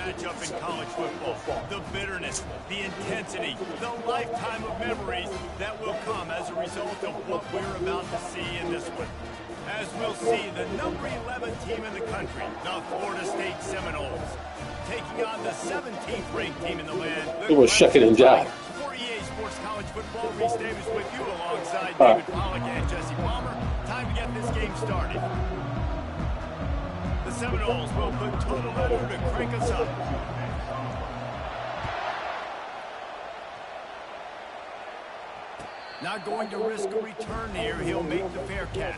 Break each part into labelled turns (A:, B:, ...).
A: matchup in college football. The bitterness, the intensity, the lifetime of memories that will come as a result of what we're about to see in this one. As we'll see, the number 11 team in the country, the Florida State Seminoles, taking on the 17th ranked team in the land.
B: It was shucking him down.
A: For EA Sports College Football, Reese Davis with you alongside David Pollack and Jesse Palmer. Time to get this game started. The Seminoles will put total letter to crank us up. Not going to risk a return here. He'll make the fair catch.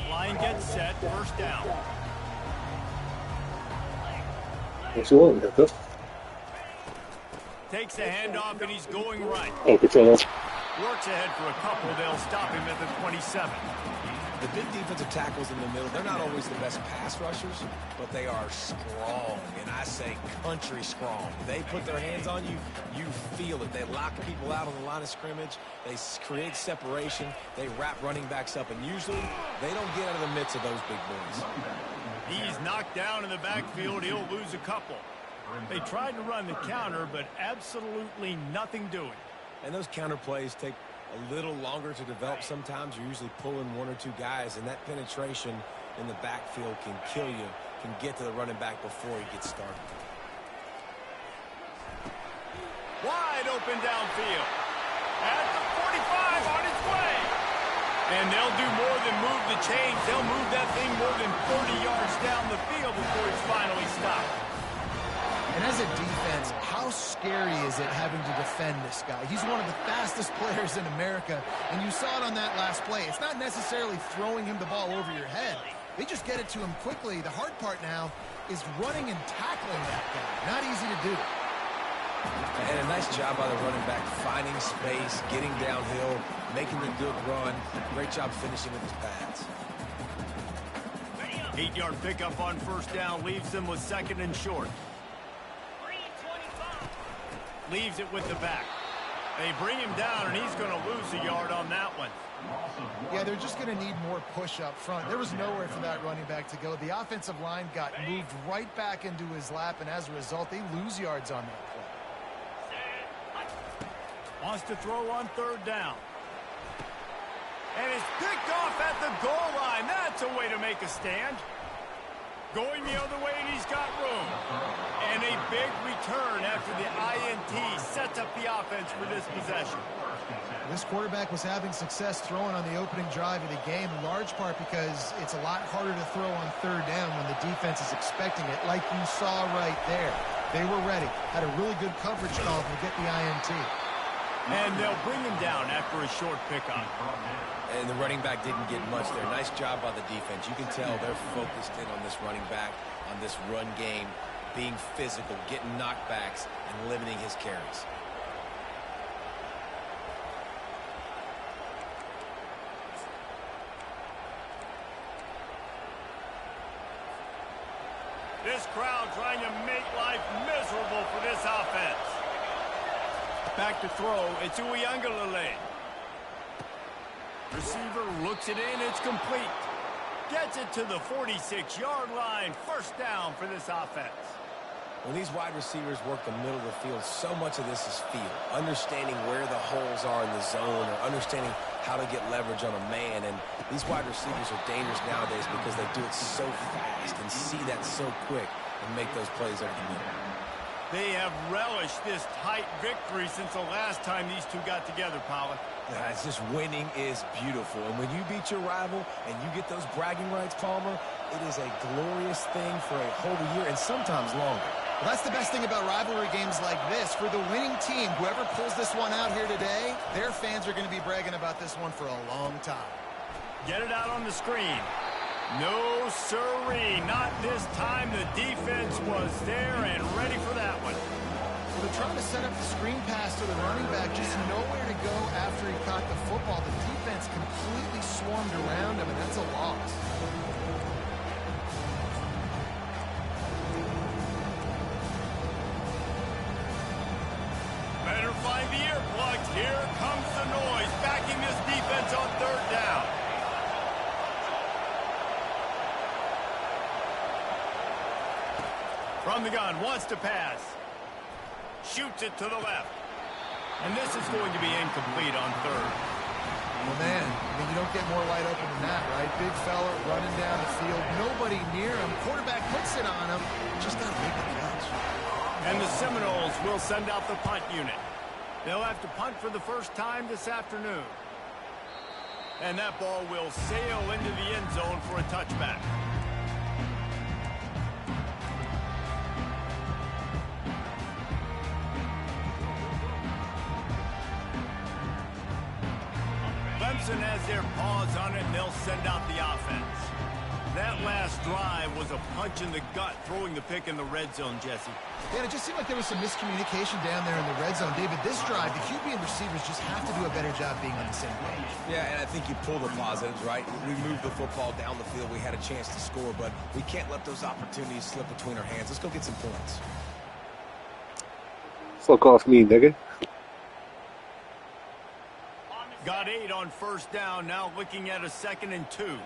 A: Line gets set, first down.
B: What's your one, Hector?
A: Takes a handoff and he's going right.
B: Oh, control.
A: Works ahead for a couple. They'll stop him at the 27.
C: The big defensive tackles in the middle, they're not always the best pass rushers, but they are strong, and I say country strong. They put their hands on you, you feel it. They lock people out on the line of scrimmage. They create separation. They wrap running backs up, and usually they don't get out of the midst of those big boys.
A: He's knocked down in the backfield. He'll lose a couple. They tried to run the counter, but absolutely nothing doing.
C: And those counter plays take a little longer to develop sometimes. You're usually pulling one or two guys, and that penetration in the backfield can kill you, can get to the running back before he gets started.
A: Wide open downfield. At the 45 on its way. And they'll do more than move the chains. They'll move that thing more than 40 yards down the field before it's finally stopped.
D: And as a defense, how scary is it having to defend this guy? He's one of the fastest players in America, and you saw it on that last play. It's not necessarily throwing him the ball over your head. They just get it to him quickly. The hard part now is running and tackling that guy. Not easy to do.
C: And a nice job by the running back, finding space, getting downhill, making the good run. Great job finishing with his pads.
A: 8-yard pickup on first down leaves them with second and short. Leaves it with the back. They bring him down, and he's going to lose a yard on that one.
D: Yeah, they're just going to need more push up front. There was nowhere for that running back to go. The offensive line got moved right back into his lap, and as a result, they lose yards on that play.
A: Wants to throw on third down. And it's picked off at the goal line. That's a way to make a stand. Going the other way, and he's got room. And a big return after the INT sets up the offense for this possession.
D: This quarterback was having success throwing on the opening drive of the game, in large part because it's a lot harder to throw on third down when the defense is expecting it, like you saw right there. They were ready, had a really good coverage call to get the INT.
A: And they'll bring him down after a short pickup.
C: And the running back didn't get much there. Nice job by the defense. You can tell they're focused in on this running back, on this run game, being physical, getting knockbacks, and limiting his carries.
A: This crowd trying to make life miserable for this offense. Back to throw. It's Uiagalelei. Receiver looks it in. It's complete. Gets it to the 46-yard line. First down for this offense.
C: When these wide receivers work the middle of the field, so much of this is feel. Understanding where the holes are in the zone, or understanding how to get leverage on a man. And these wide receivers are dangerous nowadays because they do it so fast and see that so quick and make those plays over the middle.
A: They have relished this tight victory since the last time these two got together, Pollack.
C: Yeah, it's just winning is beautiful. And when you beat your rival and you get those bragging rights, Palmer, it is a glorious thing for a whole year and sometimes longer.
D: Well, that's the best thing about rivalry games like this. For the winning team, whoever pulls this one out here today, their fans are going to be bragging about this one for a long time.
A: Get it out on the screen. No siree, not this time. The defense was there and ready for that one.
D: So they're trying to set up the screen pass to the running back, just nowhere to go after he caught the football. The defense completely swarmed around him, and that's a loss.
A: Better find the earplugs. Here comes the noise. attacking this defense on third down. From the gun, wants to pass. Shoots it to the left. And this is going to be incomplete on third.
D: Well, man, I mean, you don't get more wide open than that, right? Big fella running down the field. Nobody near him. Quarterback puts it on him. Just got to make the catch.
A: And the Seminoles will send out the punt unit. They'll have to punt for the first time this afternoon. And that ball will sail into the end zone for a touchback. Clemson has their paws on it, and they'll send out the offense. That last drive was a punch in the gut, throwing the pick in the red zone, Jesse.
D: Yeah, it just seemed like there was some miscommunication down there in the red zone. David, this drive, the QB and receivers just have to do a better job being on the same page.
C: Yeah, and I think you pull the positives, right? We moved the football down the field. We had a chance to score, but we can't let those opportunities slip between our hands. Let's go get some points.
B: Fuck off me, nigga.
A: Got 8 on first down, now looking at a 2nd and 2.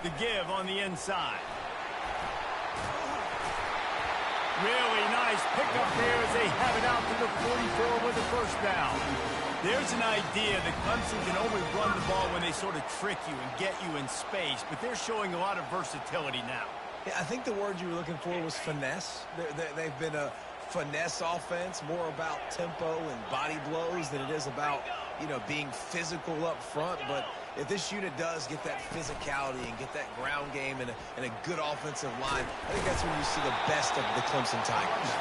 A: The give on the inside. Really nice pickup there as they have it out to the 44 with the first down. There's an idea that Clemson can only run the ball when they sort of trick you and get you in space, but they're showing a lot of versatility now.
C: Yeah, I think the word you were looking for was finesse. They've been a finesse offense, more about tempo and body blows than it is about, you know, being physical up front. But if this unit does get that physicality and get that ground game and a good offensive line, I think that's when you see the best of the Clemson Tigers.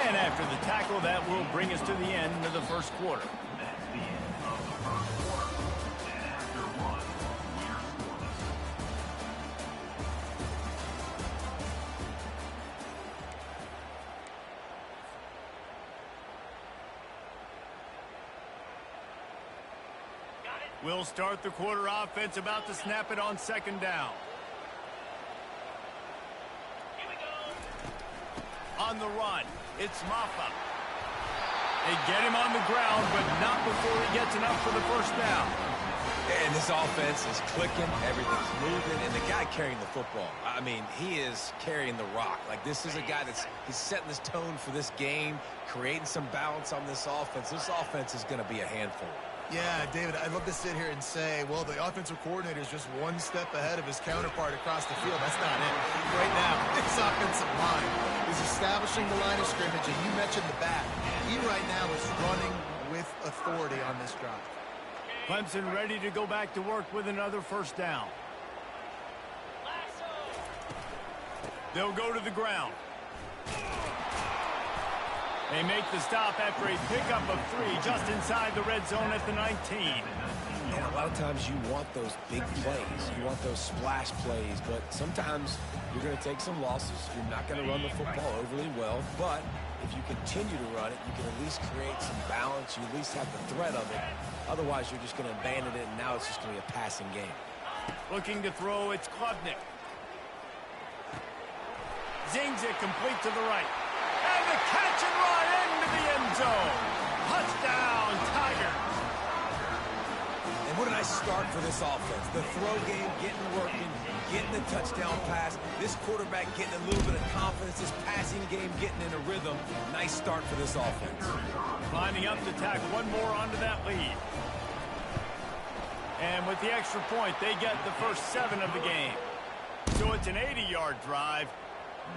A: And after the tackle, that will bring us to the end of the first quarter. We'll start the quarter offense, about to snap it on 2nd down. Here we go. On the run, it's Maffa. They get him on the ground, but not before he gets enough for the first down.
C: And this offense is clicking, everything's moving, and the guy carrying the football, I mean, he is carrying the rock. Like, this is a guy he's setting this tone for this game, creating some balance on this offense. This offense is going to be a handful.
D: Yeah, David, I'd love to sit here and say, well, the offensive coordinator is just one step ahead of his counterpart across the field. That's not it. Right now, this offensive line is establishing the line of scrimmage, and you mentioned the back. He right now is running with authority on this drive.
A: Clemson ready to go back to work with another first down. They'll go to the ground. They make the stop after a pickup of 3 just inside the red zone at the 19.
C: And a lot of times you want those big plays. You want those splash plays, but sometimes you're going to take some losses. You're not going to run the football overly well, but if you continue to run it, you can at least create some balance. You at least have the threat of it. Otherwise, you're just going to abandon it, and now it's just going to be a passing game.
A: Looking to throw, it's Klubnik. Zings it complete to the right. And the catch and run into the end zone. Touchdown, Tigers.
C: And what a nice start for this offense. The throw game getting working, getting the touchdown pass. This quarterback getting a little bit of confidence. This passing game getting in a rhythm. Nice start for this offense.
A: Lining up to tack one more onto that lead. And with the extra point, they get the first 7 of the game. So it's an 80-yard drive.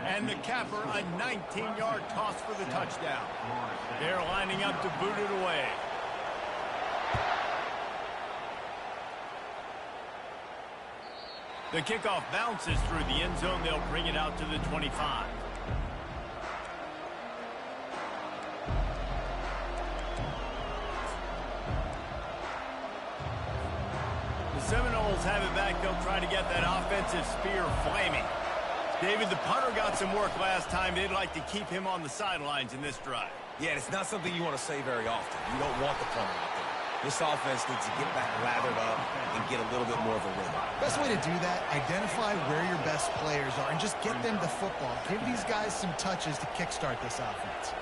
A: And the capper, a 19-yard toss for the touchdown. They're lining up to boot it away. The kickoff bounces through the end zone. They'll bring it out to the 25. The Seminoles have it back. They'll try to get that offensive spear flaming. David, the punter got some work last time. They'd like to keep him on the sidelines in this drive.
C: Yeah, it's not something you want to say very often. You don't want the punter out there. This offense needs to get back lathered up and get a little bit more of a rhythm.
D: Best way to do that, identify where your best players are and just get them the football. Give these guys some touches to kickstart this offense.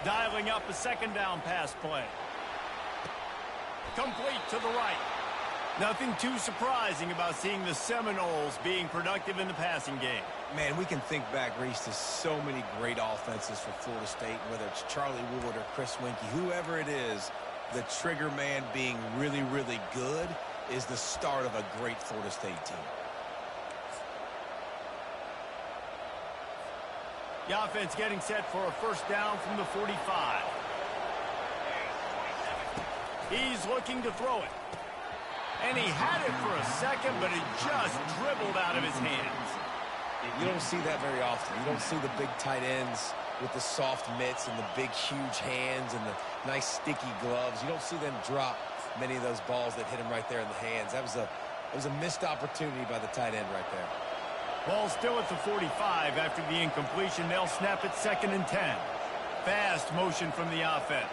A: Dialing up a second down pass play. Complete to the right. Nothing too surprising about seeing the Seminoles being productive in the passing game.
C: Man, we can think back, Reese, to so many great offenses for Florida State, whether it's Charlie Wood or Chris Winkie, whoever it is, the trigger man being really, really good is the start of a great Florida State team.
A: The offense getting set for a first down from the 45. He's looking to throw it. And he had it for a second, but it just dribbled out of his hands.
C: You don't see that very often. You don't see the big tight ends with the soft mitts and the big, huge hands and the nice, sticky gloves. You don't see them drop many of those balls that hit him right there in the hands. That was a missed opportunity by the tight end right there.
A: Ball still at the 45 after the incompletion. They'll snap it 2nd and 10. Fast motion from the offense.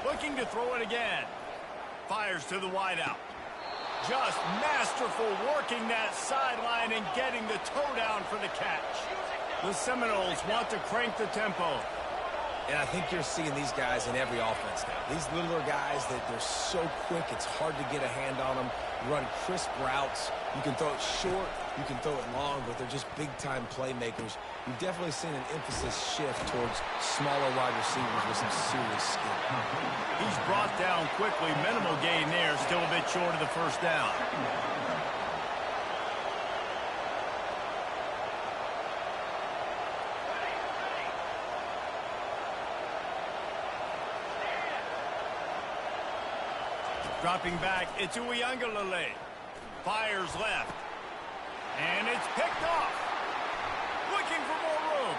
A: Looking to throw it again. Fires to the wideout. Just masterful working that sideline and getting the toe down for the catch. The Seminoles want to crank the tempo.
C: And I think you're seeing these guys in every offense now. These littler guys that they're so quick, it's hard to get a hand on them. Run crisp routes. You can throw it short, you can throw it long, but they're just big-time playmakers. You've definitely seen an emphasis shift towards smaller wide receivers with some serious skill.
A: He's brought down quickly. Minimal gain there, still a bit short of the first down. Dropping back, it's Uiagalelei. Fires left. And it's picked off. Looking for more room.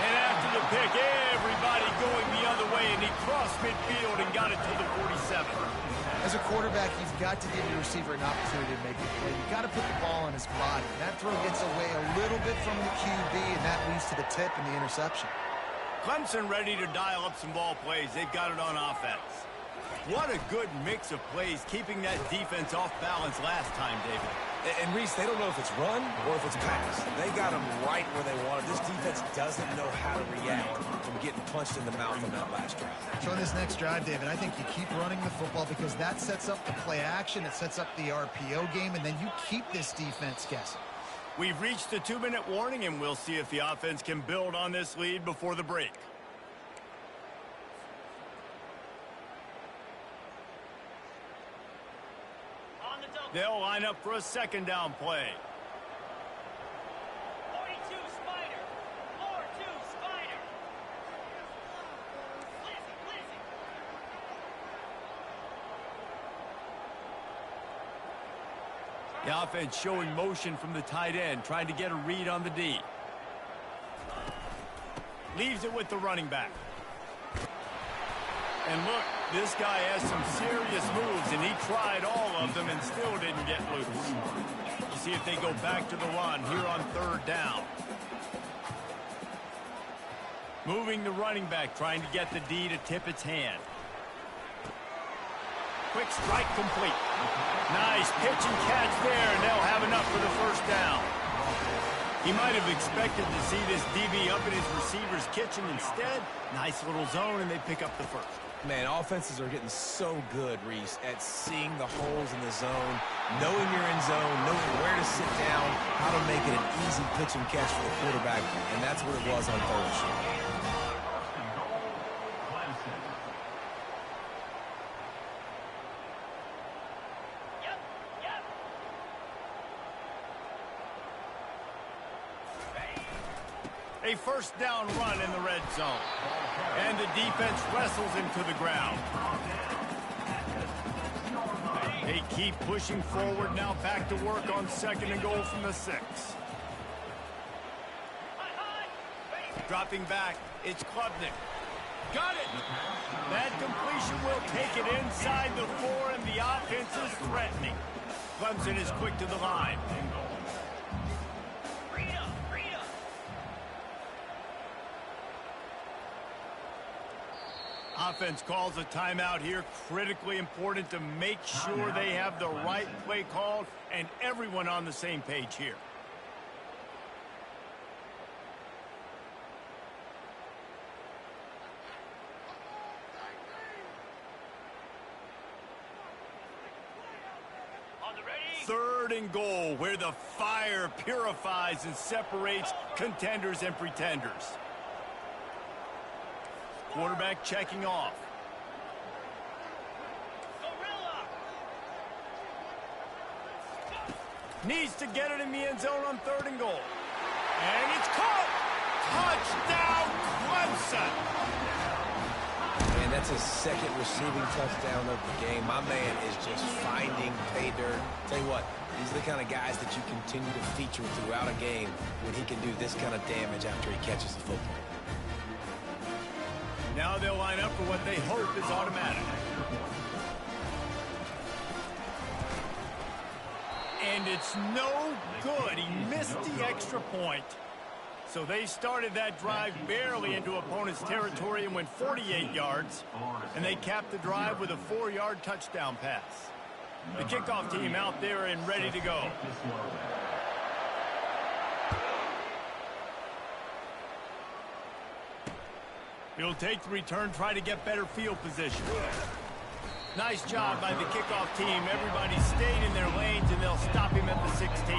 A: And after the pick, everybody going the other way, and he crossed midfield and got it to the 47.
D: As a quarterback, you've got to give your receiver an opportunity to make the play. You've got to put the ball on his body. That throw gets away a little bit from the QB, and that leads to the tip and the interception.
A: Clemson ready to dial up some ball plays. They've got it on offense. What a good mix of plays, keeping that defense off balance last time, David.
C: And Reese, they don't know if it's run or if it's pass. They got them right where they want it. This defense doesn't know how to react from getting punched in the mouth on that last drive.
D: So in this next drive, David, I think you keep running the football because that sets up the play action, it sets up the RPO game, and then you keep this defense guessing.
A: We've reached the 2-minute warning, and we'll see if the offense can build on this lead before the break. They'll line up for a second down play.
E: 42 Spider. 4-2 Spider. Lizzie.
A: The offense showing motion from the tight end, trying to get a read on the D. Leaves it with the running back. And look, this guy has some serious moves, and he tried all of them and still didn't get loose. You see if they go back to the run here on 3rd down. Moving the running back, trying to get the D to tip its hand. Quick strike complete. Nice pitch and catch there, and they'll have enough for the first down. He might have expected to see this DB up in his receiver's kitchen. Instead, nice little zone, and they pick up the first.
C: Man, offenses are getting so good, Reese, at seeing the holes in the zone, knowing you're in zone, knowing where to sit down, how to make it an easy pitch and catch for the quarterback, and that's what it was on 3rd and short.
A: A first down run in the red zone. And the defense wrestles him to the ground. They keep pushing forward now, back to work on 2nd and goal from the 6. Dropping back, it's Klubnik. Got it! That completion will take it inside the 4, and the offense is threatening. Clemson is quick to the line. Offense calls a timeout here. Critically important to make sure they have the right play called and everyone on the same page here. Third and goal, where the fire purifies and separates contenders and pretenders. Quarterback checking off. Needs to get it in the end zone on third and goal. And it's caught! Touchdown, Clemson!
C: And that's his second receiving touchdown of the game. My man is just finding pay dirt. Tell you what, these are the kind of guys that you continue to feature throughout a game when he can do this kind of damage after he catches the football.
A: Now they'll line up for what they hope is automatic. And it's no good. He missed the extra point. So they started that drive barely into opponent's territory and went 48 yards. And they capped the drive with a 4-yard touchdown pass. The kickoff team out there and ready to go. He'll take the return, try to get better field position. Nice job by the kickoff team. Everybody stayed in their lanes, and they'll stop him at the 16.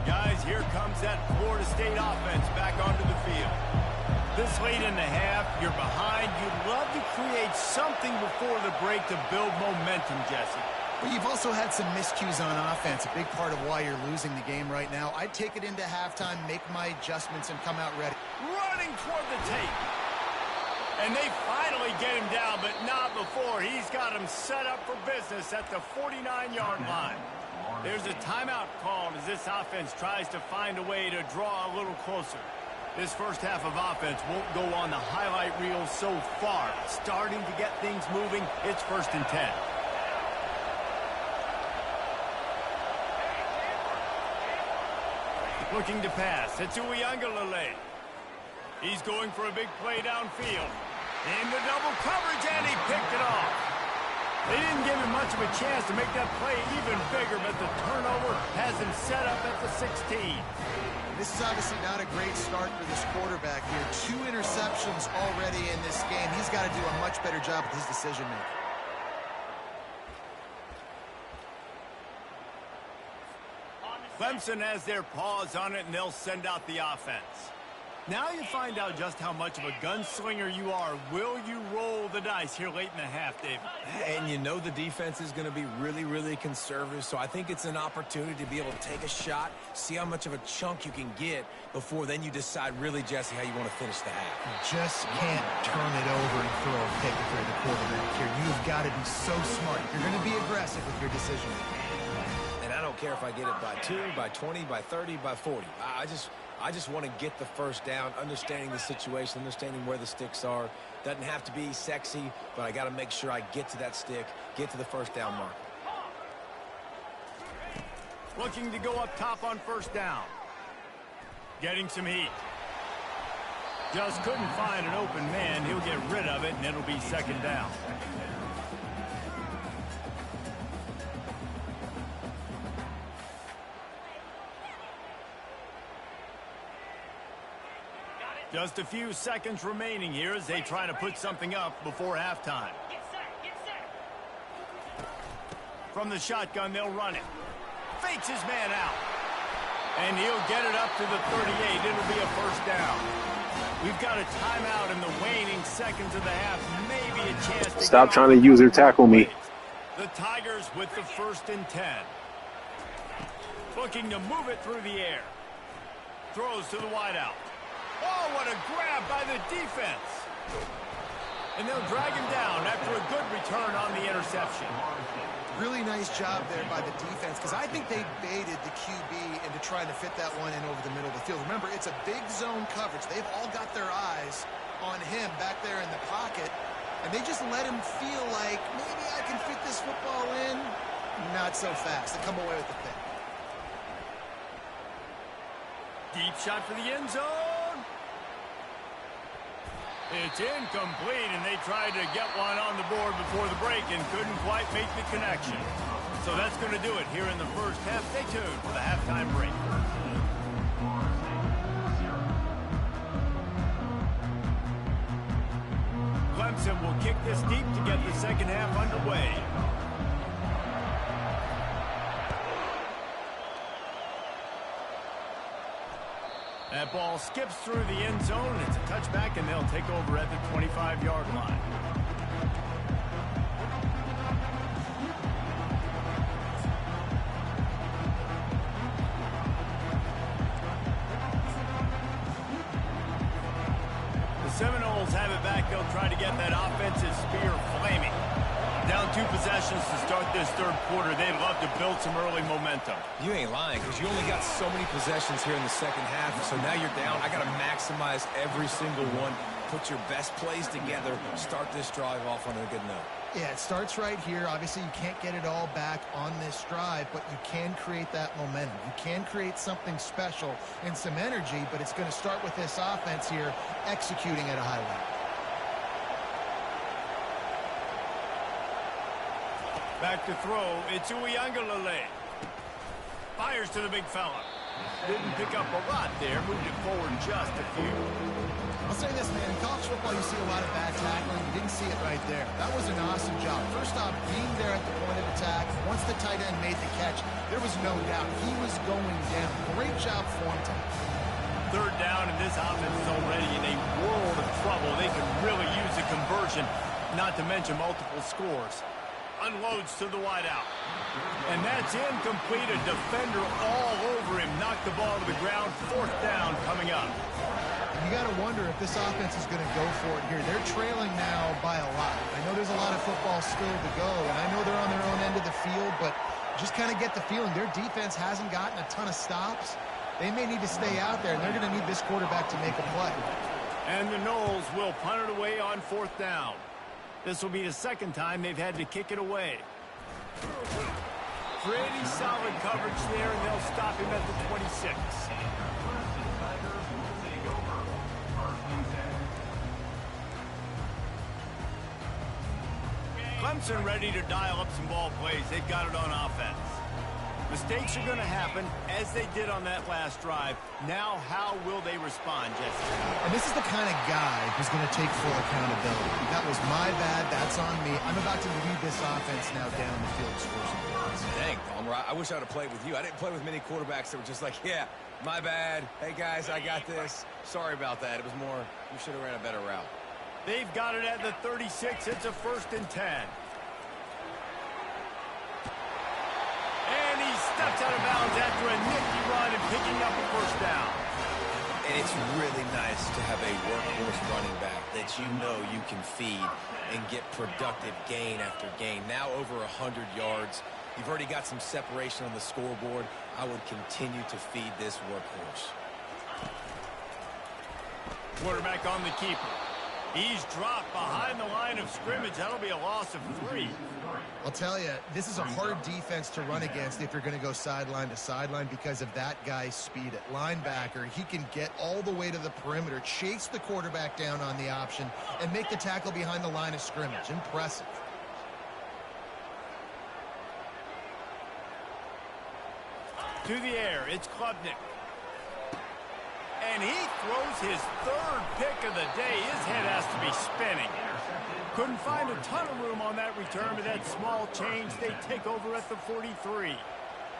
A: Guys, here comes that Florida State offense back onto the field. This late in the half, you're behind. You'd love to create something before the break to build momentum, Jesse.
D: But you've also had some miscues on offense, a big part of why you're losing the game right now. I'd take it into halftime, make my adjustments, and come out ready.
A: Running toward the tape. And they finally get him down, but not before. He's got him set up for business at the 49-yard line. There's a timeout called as this offense tries to find a way to draw a little closer. This first half of offense won't go on the highlight reel so far. Starting to get things moving. It's 1st and 10. Looking to pass. It's Uiagalelei. He's going for a big play downfield. Into double coverage, and he picked it off. They didn't give him much of a chance to make that play even bigger, but the turnover has him set up at the 16.
D: This is obviously not a great start for this quarterback here. 2 interceptions already in this game. He's got to do a much better job with his decision-making.
A: Clemson has their paws on it, and they'll send out the offense. Now you find out just how much of a gunslinger you are. Will you roll the dice here late in the half, David?
C: And you know the defense is going to be really, really conservative, so I think it's an opportunity to be able to take a shot, see how much of a chunk you can get before then you decide really, Jesse, how you want to finish the half.
D: You just can't turn it over and throw a pick if you're the quarterback here. You've got to be so smart. You're going to be aggressive with your decision-making.
C: I don't care if I get it by 2, by 20, by 30, by 40. I just want to get the first down, understanding the situation, understanding where the sticks are. Doesn't have to be sexy, but I got to make sure I get to that stick, get to the first down mark.
A: Looking to go up top on 1st down. Getting some heat. Just couldn't find an open man. He'll get rid of it, and it'll be 2nd down. Just a few seconds remaining here as they try to put something up before halftime.
E: Get set, get set.
A: From the shotgun, they'll run it. Fakes his man out. And he'll get it up to the 38. It'll be a 1st down. We've got a timeout in the waning seconds of the half. Maybe a chance to
B: Stop trying to use or tackle me.
A: The Tigers with the 1st and 10. Looking to move it through the air. Throws to the wideout. Oh, what a grab by the defense. And they'll drag him down after a good return on the interception.
D: Really nice job there by the defense, because I think they baited the QB into trying to fit that one in over the middle of the field. Remember, it's a big zone coverage. They've all got their eyes on him back there in the pocket, and they just let him feel like, maybe I can fit this football in. Not so fast. They come away with the pick.
A: Deep shot for the end zone. It's incomplete, and they tried to get one on the board before the break and couldn't quite make the connection. So that's going to do it here in the first half. Stay tuned for the halftime break. Clemson will kick this deep to get the second half underway. That ball skips through the end zone. It's a touchback, and they'll take over at the 25-yard line. The Seminoles have it back. They'll try to get that offensive spear flaming. Down 2 possessions to start this third quarter. They'd love to build some early momentum.
C: You ain't lying, because you only got so many possessions here in the second half, so now you're down. I got to maximize every single one. Put your best plays together. Start this drive off on a good note.
D: Yeah, it starts right here. Obviously, you can't get it all back on this drive, but you can create that momentum. You can create something special and some energy, but it's going to start with this offense here executing at a high level.
A: Back to throw. It's Uiagalelei. Fires to the big fella. Didn't pick up a lot there. Moved it forward just a few.
D: I'll say this, man. In college football, you see a lot of bad tackling. You didn't see it right there. That was an awesome job. First off, being there at the point of attack. Once the tight end made the catch, there was no doubt he was going down. Great job form time.
A: Third down, and this offense is already in a world of trouble. They can really use a conversion, not to mention multiple scores. Unloads to the wideout. And that's incomplete. A defender all over him. Knocked the ball to the ground. Fourth down coming up.
D: You got to wonder if this offense is going to go for it here. They're trailing now by a lot. I know there's a lot of football still to go, and I know they're on their own end of the field, but just kind of get the feeling their defense hasn't gotten a ton of stops. They may need to stay out there, and they're going to need this quarterback to make a play.
A: And the Noles will punt it away on fourth down. This will be the second time they've had to kick it away. Pretty solid coverage there, and they'll stop him at the 26. Clemson ready to dial up some ball plays. They've got it on offense. Mistakes are going to happen, as they did on that last drive. Now, how will they respond, Jesse?
D: And this is the kind of guy who's going to take full accountability. That was my bad. That's on me. I'm about to lead this offense now down the field and score some points.
C: Dang, Palmer, I wish I would have played with you. I didn't play with many quarterbacks that were just like, yeah, my bad. Hey, guys, I got this. Sorry about that. It was more, you should have ran a better route.
A: They've got it at the 36. It's a 1st and 10. And he steps out of bounds after a nifty run and picking up a first down.
C: And it's really nice to have a workhorse running back that you know you can feed and get productive gain after gain. Now over 100 yards. You've already got some separation on the scoreboard. I would continue to feed this workhorse.
A: Quarterback on the keeper. He's dropped behind the line of scrimmage. That'll be a loss of 3.
D: I'll tell you, this is a hard defense to run against if you're going to go sideline to sideline because of that guy's speed at linebacker. He can get all the way to the perimeter, chase the quarterback down on the option, and make the tackle behind the line of scrimmage. Impressive.
A: To the air, it's Klubnik. And he throws his 3rd pick of the day. His head has to be spinning. Couldn't find a ton of room on that return, but that small change, they take over at the 43.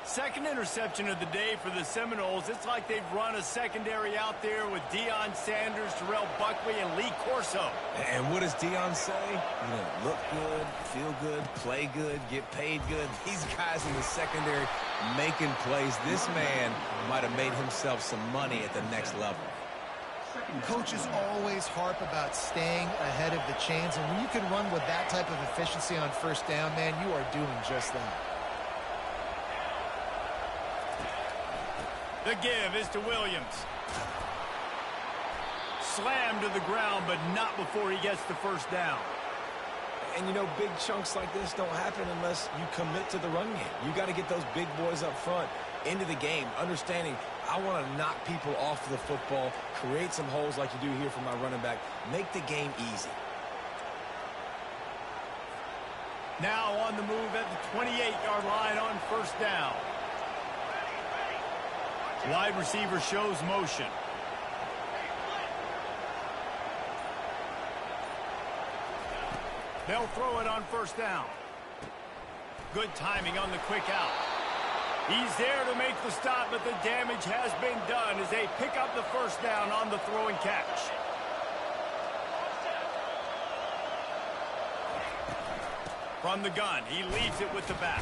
A: Second interception of the day for the Seminoles. It's like they've run a secondary out there with Deion Sanders, Terrell Buckley, and Lee Corso.
C: And what does Deion say? You know, look good, feel good, play good, get paid good. These guys in the secondary making plays. This man might have made himself some money at the next level.
D: Coaches always harp about staying ahead of the chains, and when you can run with that type of efficiency on first down, man, you are doing just that.
A: The give is to Williams. Slammed to the ground, but not before he gets the first down.
C: And, you know, big chunks like this don't happen unless you commit to the run game. You got to get those big boys up front into the game, understanding I want to knock people off the football, create some holes like you do here for my running back, make the game easy.
A: Now on the move at the 28-yard line on first down. Wide receiver shows motion. They'll throw it on first down. Good timing on the quick out. He's there to make the stop, but the damage has been done as they pick up the first down on the throw and catch. From the gun, he leaves it with the back.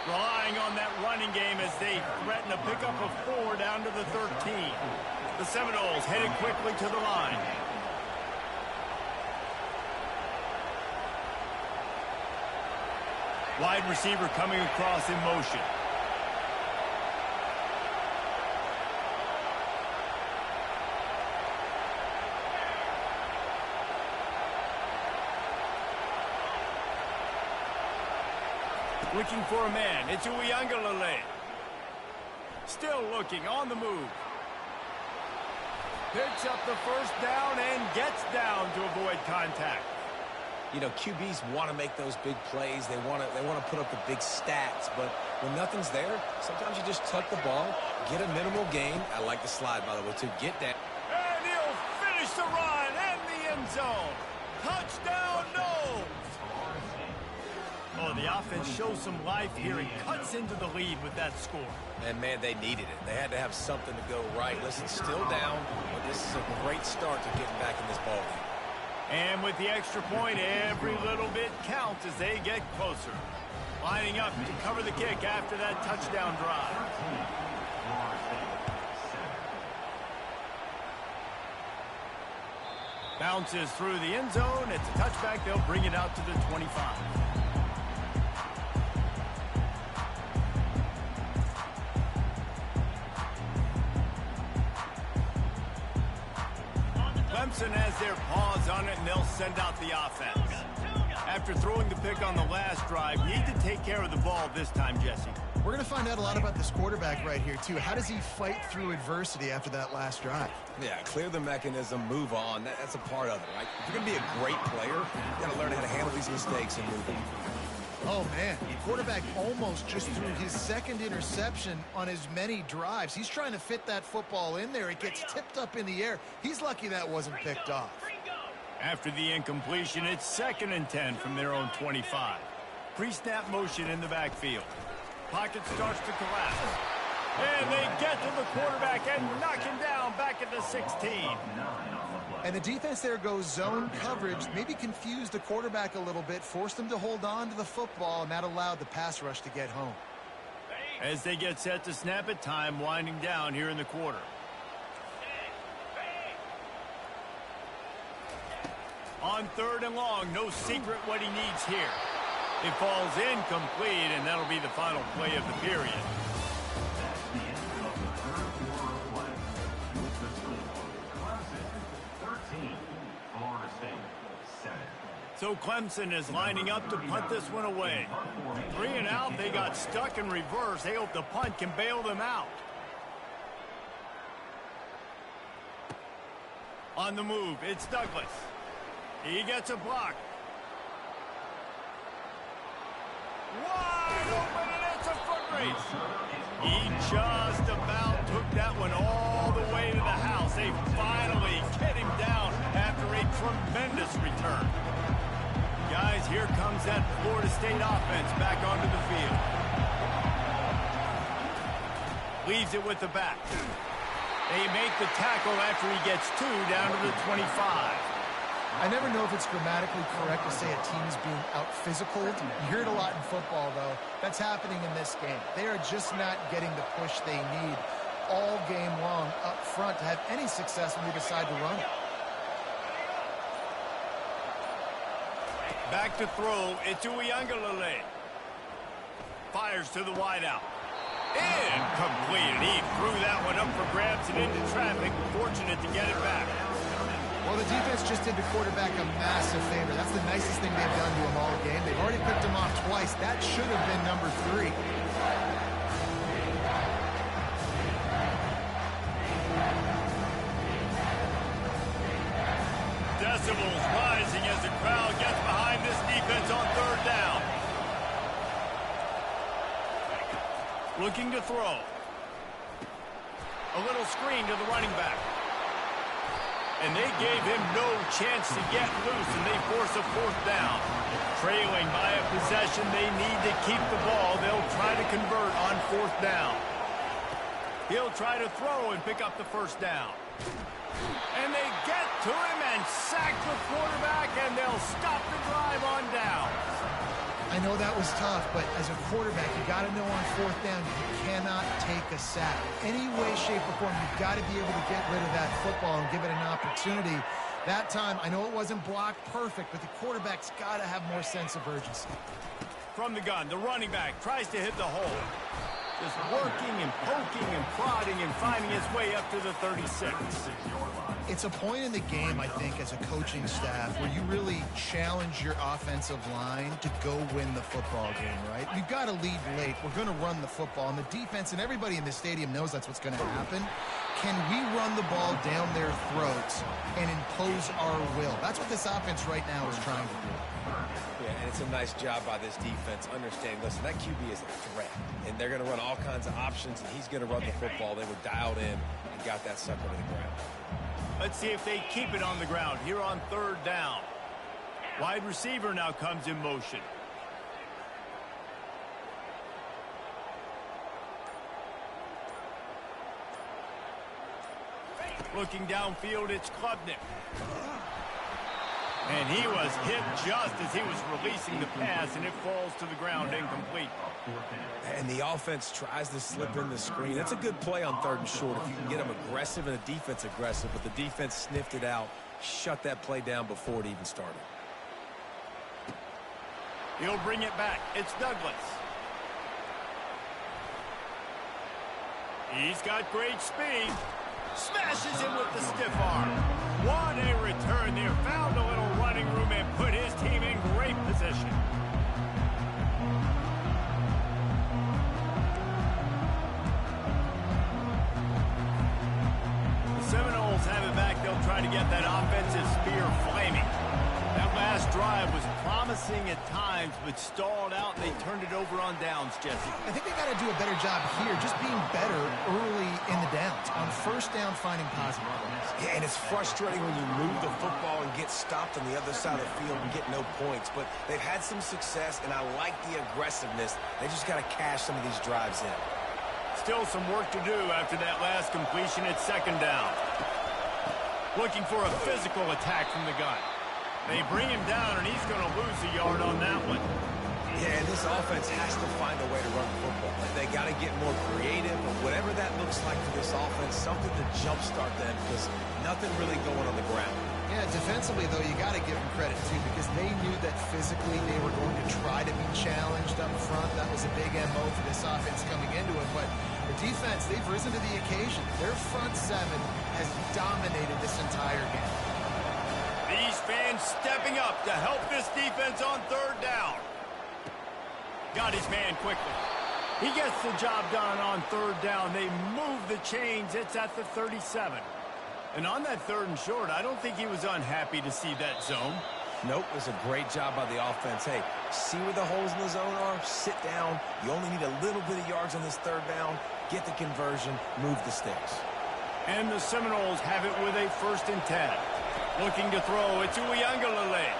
A: Relying on that running game as they threaten a pickup of 4 down to the 13. The Seminoles headed quickly to the line. Wide receiver coming across in motion. Looking for a man. It's Uiagalelei. Still looking on the move. Picks up the first down and gets down to avoid contact.
C: You know, QBs want to make those big plays. They want to put up the big stats. But when nothing's there, sometimes you just tuck the ball, get a minimal gain. I like the slide, by the way, to get that.
A: And he'll finish the run in the end zone. Touchdown, Noles. Oh, the offense shows some life here and cuts into the lead with that score.
C: And, man, they needed it. They had to have something to go right. Listen, still down, but this is a great start to getting back in this ballgame.
A: And with the extra point, every little bit counts as they get closer. Lining up to cover the kick after that touchdown drive. Bounces through the end zone. It's a touchback. They'll bring it out to the 25. Clemson has their paws on it, and they'll send out the offense. After throwing the pick on the last drive, need to take care of the ball this time, Jesse.
D: We're going to find out a lot about this quarterback right here, too. How does he fight through adversity after that last drive?
C: Yeah, clear the mechanism, move on. That's a part of it, right? If you're going to be a great player, you got to learn how to handle these mistakes and move on.
D: Oh, man. The quarterback almost just threw his second interception on as many drives. He's trying to fit that football in there. It gets tipped up in the air. He's lucky that wasn't picked off.
A: After the incompletion, it's 2nd and 10 from their own 25. Pre-snap motion in the backfield. Pocket starts to collapse. And they get to the quarterback and knock him down back at the 16.
D: And the defense there goes zone coverage, maybe confused the quarterback a little bit, forced him to hold on to the football, and that allowed the pass rush to get home.
A: As they get set to snap it, time winding down here in the quarter. On 3rd and long, no secret what he needs here. It falls incomplete, and that'll be the final play of the period. So Clemson is lining up to punt this one away. 3 and out, they got stuck in reverse. They hope the punt can bail them out. On the move, it's Douglas. He gets a block. Wide open, and it's a foot race. He just about took that one all the way to the house. They finally get him down after a tremendous return. Guys, here comes that Florida State offense back onto the field. Leaves it with the back. They make the tackle after he gets 2 down to the 25.
D: I never know if it's grammatically correct to say a team is being out-physical. You hear it a lot in football, though. That's happening in this game. They are just not getting the push they need all game long up front to have any success when they decide to run it.
A: Back to throw, it's Uiagalelei. Fires to the wideout. Incomplete. He threw that one up for grabs and into traffic. Fortunate to get it back.
D: Well, the defense just did the quarterback a massive favor. That's the nicest thing they've done to him all game. They've already picked him off twice. That should have been number 3.
A: Decibels rising as the crowd gets behind this defense on third down. Looking to throw. A little screen to the running back. And they gave him no chance to get loose, and they force a fourth down. Trailing by a possession, they need to keep the ball. They'll try to convert on fourth down. He'll try to throw and pick up the first down. And they get to him and sack the quarterback, and they'll stop the drive on down.
D: I know that was tough, but as a quarterback, you got to know on fourth down, you cannot take a sack. Any way, shape, or form, you've got to be able to get rid of that football and give it an opportunity. That time, I know it wasn't blocked perfect, but the quarterback's got to have more sense of urgency.
A: From the gun, the running back tries to hit the hole. Just working and poking and prodding and finding his way up to the 36.
D: It's a point in the game, I think, as a coaching staff where you really challenge your offensive line to go win the football game, right? You've got to lead late. We're going to run the football. And the defense and everybody in the stadium knows that's what's going to happen. Can we run the ball down their throats and impose our will? That's what this offense right now is trying to do.
C: Yeah, and it's a nice job by this defense understanding, listen, that QB is a threat, and they're going to run all kinds of options, and he's going to run the football. They were dialed in and got that sucker to the ground.
A: Let's see if they keep it on the ground here on third down. Wide receiver now comes in motion. Looking downfield, it's Klubnik. And he was hit just as he was releasing the pass, and it falls to the ground incomplete.
C: And the offense tries to slip in the screen. That's a good play on third and short if you can get them aggressive and the defense aggressive, but the defense sniffed it out, shut that play down before it even started.
A: He'll bring it back. It's Douglas. He's got great speed. Smashes him with the stiff arm. What a return there. Found a little running room and put his team in great position. The Seminoles have it back. They'll try to get that offensive spear flaming. That last drive was promising at times, but stalled out, and they turned it over on downs, Jesse.
D: I think they got to do a better job here, just being better early in the downs. On first down, finding positive points.
C: Yeah, and it's frustrating when you move the football and get stopped on the other side of the field and get no points. But they've had some success, and I like the aggressiveness. They just got to cash some of these drives in.
A: Still some work to do after that last completion at second down. Looking for a physical attack from the gun. They bring him down, and he's going to lose a yard on that one.
C: Yeah, and this offense has to find a way to run the football. They got to get more creative, or whatever that looks like for this offense, something to jumpstart them, because nothing really going on the ground.
D: Yeah, defensively, though, you got to give them credit, too, because they knew that physically they were going to try to be challenged up front. That was a big MO for this offense coming into it, but the defense, they've risen to the occasion. Their front seven has dominated this entire game.
A: These fans stepping up to help this defense on third down. Got his man quickly. He gets the job done on third down. They move the chains. It's at the 37. And on that third and short, I don't think he was unhappy to see that zone.
C: Nope, it was a great job by the offense. Hey, see where the holes in the zone are? Sit down. You only need a little bit of yards on this third down. Get the conversion. Move the sticks.
A: And the Seminoles have it with a 1st and 10. Looking to throw, it's Uiagalelei.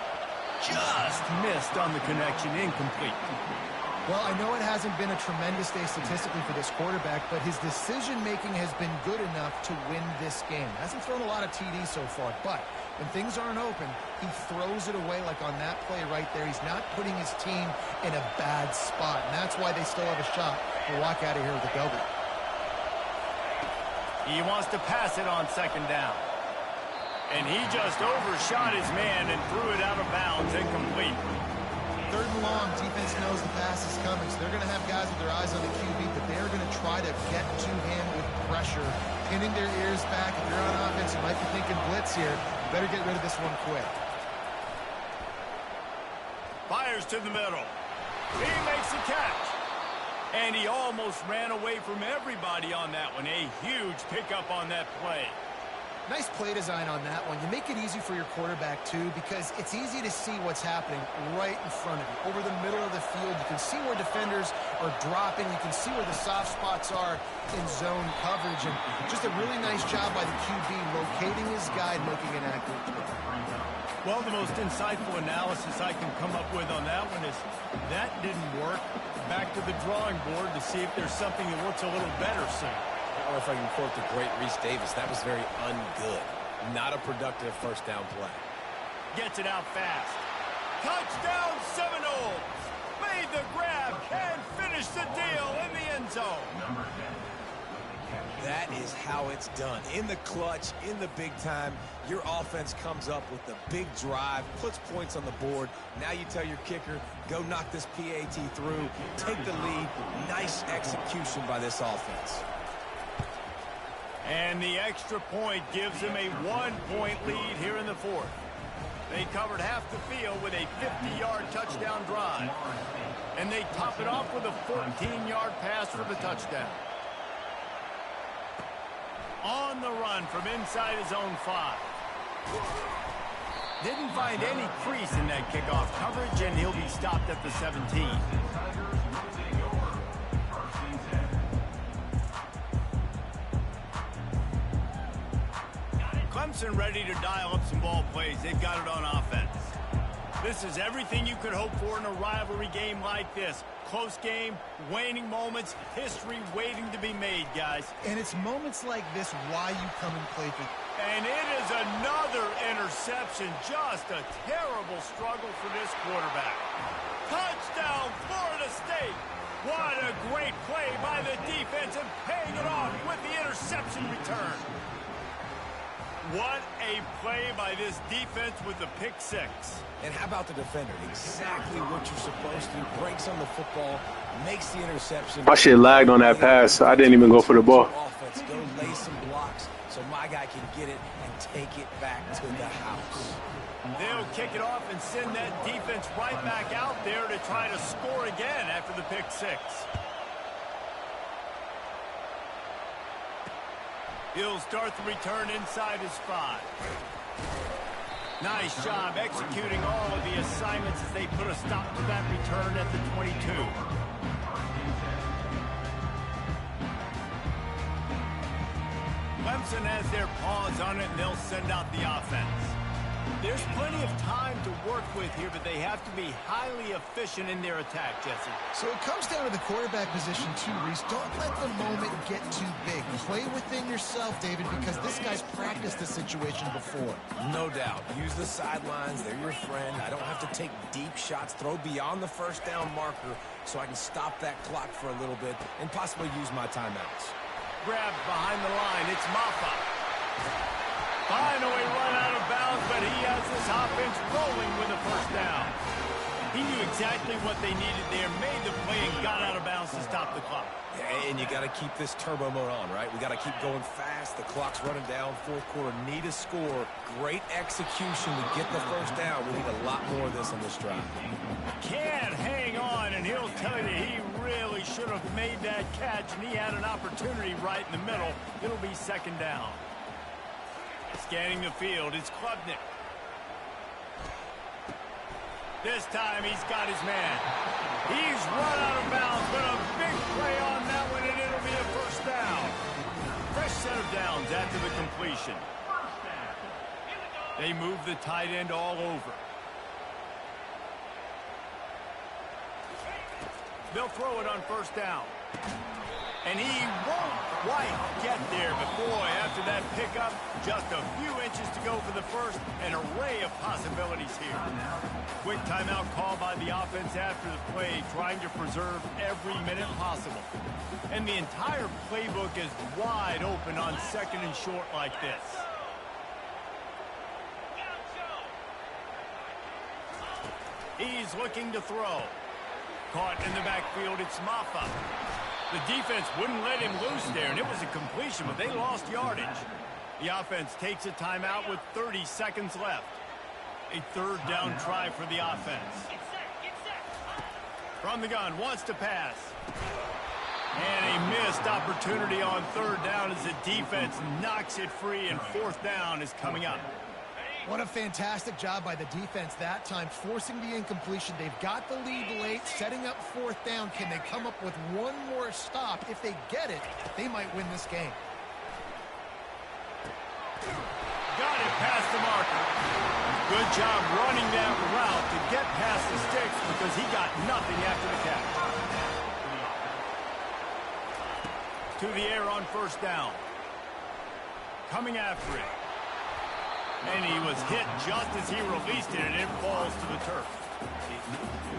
A: Just missed on the connection, incomplete.
D: Well, I know it hasn't been a tremendous day statistically for this quarterback, but his decision-making has been good enough to win this game. Hasn't thrown a lot of TDs so far, but when things aren't open, he throws it away like on that play right there. He's not putting his team in a bad spot, and that's why they still have a shot to walk out of here with a W.
A: He wants to pass it on second down. And he just overshot his man and threw it out of bounds, incomplete.
D: Third and long, defense knows the pass is coming, so they're going to have guys with their eyes on the QB, but they're going to try to get to him with pressure, pinning their ears back. If you're on offense, you might be thinking blitz here. Better get rid of this one quick.
A: Fires to the middle. He makes the catch. And he almost ran away from everybody on that one. A huge pickup on that play.
D: Nice play design on that one. You make it easy for your quarterback, too, because it's easy to see what's happening right in front of you. Over the middle of the field, you can see where defenders are dropping. You can see where the soft spots are in zone coverage. And just a really nice job by the QB locating his guy and making an accurate throw.
A: Well, the most insightful analysis I can come up with on that one is that didn't work. Back to the drawing board to see if there's something that works a little better soon.
C: Or if I can quote the great Reese Davis, that was very ungood. Not a productive first down play.
A: Gets it out fast. Touchdown Seminoles! Made the grab and finished the deal in the end zone.
C: That is how it's done. In the clutch, in the big time, your offense comes up with the big drive, puts points on the board. Now you tell your kicker, go knock this PAT through, take the lead. Nice execution by this offense.
A: And the extra point gives them a 1-point lead here in the fourth. They covered half the field with a 50-yard touchdown drive. And they top it off with a 14-yard pass for the touchdown. On the run from inside his own 5. Didn't find any crease in that kickoff coverage, and he'll be stopped at the 17. Clemson ready to dial up some ball plays. They've got it on offense. This is everything you could hope for in a rivalry game like this. Close game, waning moments, history waiting to be made, guys.
D: And it's moments like this why you come and play for.
A: And it is another interception. Just a terrible struggle for this quarterback. Touchdown, Florida State. What a great play by the defense and paying it off with the interception return. What a play by this defense with the pick 6.
C: And how about the defender? Exactly what you're supposed to. Breaks on the football, makes the interception.
B: My shit lagged on that pass. I didn't even go for the ball.
C: Offense, go lay some blocks so my guy can get it and take it back to the house.
A: They'll kick it off and send that defense right back out there to try to score again after the pick 6. He'll start the return inside his 5. Nice job executing all of the assignments as they put a stop to that return at the 22. Clemson has their paws on it, and they'll send out the offense. There's plenty of time to work with here, but they have to be highly efficient in their attack, Jesse.
D: So it comes down to the quarterback position too, Reese. Don't let the moment get too big. Play within yourself, David, because this guy's practiced this situation before.
C: No doubt. Use the sidelines. They're your friend. I don't have to take deep shots. Throw beyond the first down marker so I can stop that clock for a little bit and possibly use my timeouts.
A: Grab behind the line. It's Maffa. Finally run out of bounds, but he has this offense rolling with a first down. He knew exactly what they needed there, made the play, and got out of bounds to stop the clock.
C: Yeah, and you got to keep this turbo mode on, right? We got to keep going fast. The clock's running down. Fourth quarter, need a score. Great execution to get the first down. We need a lot more of this on this drive.
A: Can't hang on, and he'll tell you he really should have made that catch, and he had an opportunity right in the middle. It'll be second down. Scanning the field, it's Klubnik. This time he's got his man. He's run out of bounds, but a big play on that one, and it'll be a first down. Fresh set of downs after the completion. They move the tight end all over. They'll throw it on first down. And he won't quite get there, but boy, after that pickup, just a few inches to go for the first, an array of possibilities here. Quick timeout call by the offense after the play, trying to preserve every minute possible. And the entire playbook is wide open on second and short like this. He's looking to throw. Caught in the backfield, it's Maffa. The defense wouldn't let him loose there, and it was a completion, but they lost yardage. The offense takes a timeout with 30 seconds left. A third down try for the offense.
E: Get set.
A: From the gun, wants to pass. And a missed opportunity on third down as the defense knocks it free, and fourth down is coming up.
D: What a fantastic job by the defense that time, forcing the incompletion. They've got the lead late, setting up fourth down. Can they come up with one more stop? If they get it, they might win this game.
A: Got it past the marker. Good job running that route to get past the sticks because he got nothing after the catch. To the air on first down. Coming after it. And he was hit just as he released it, and it falls to the turf.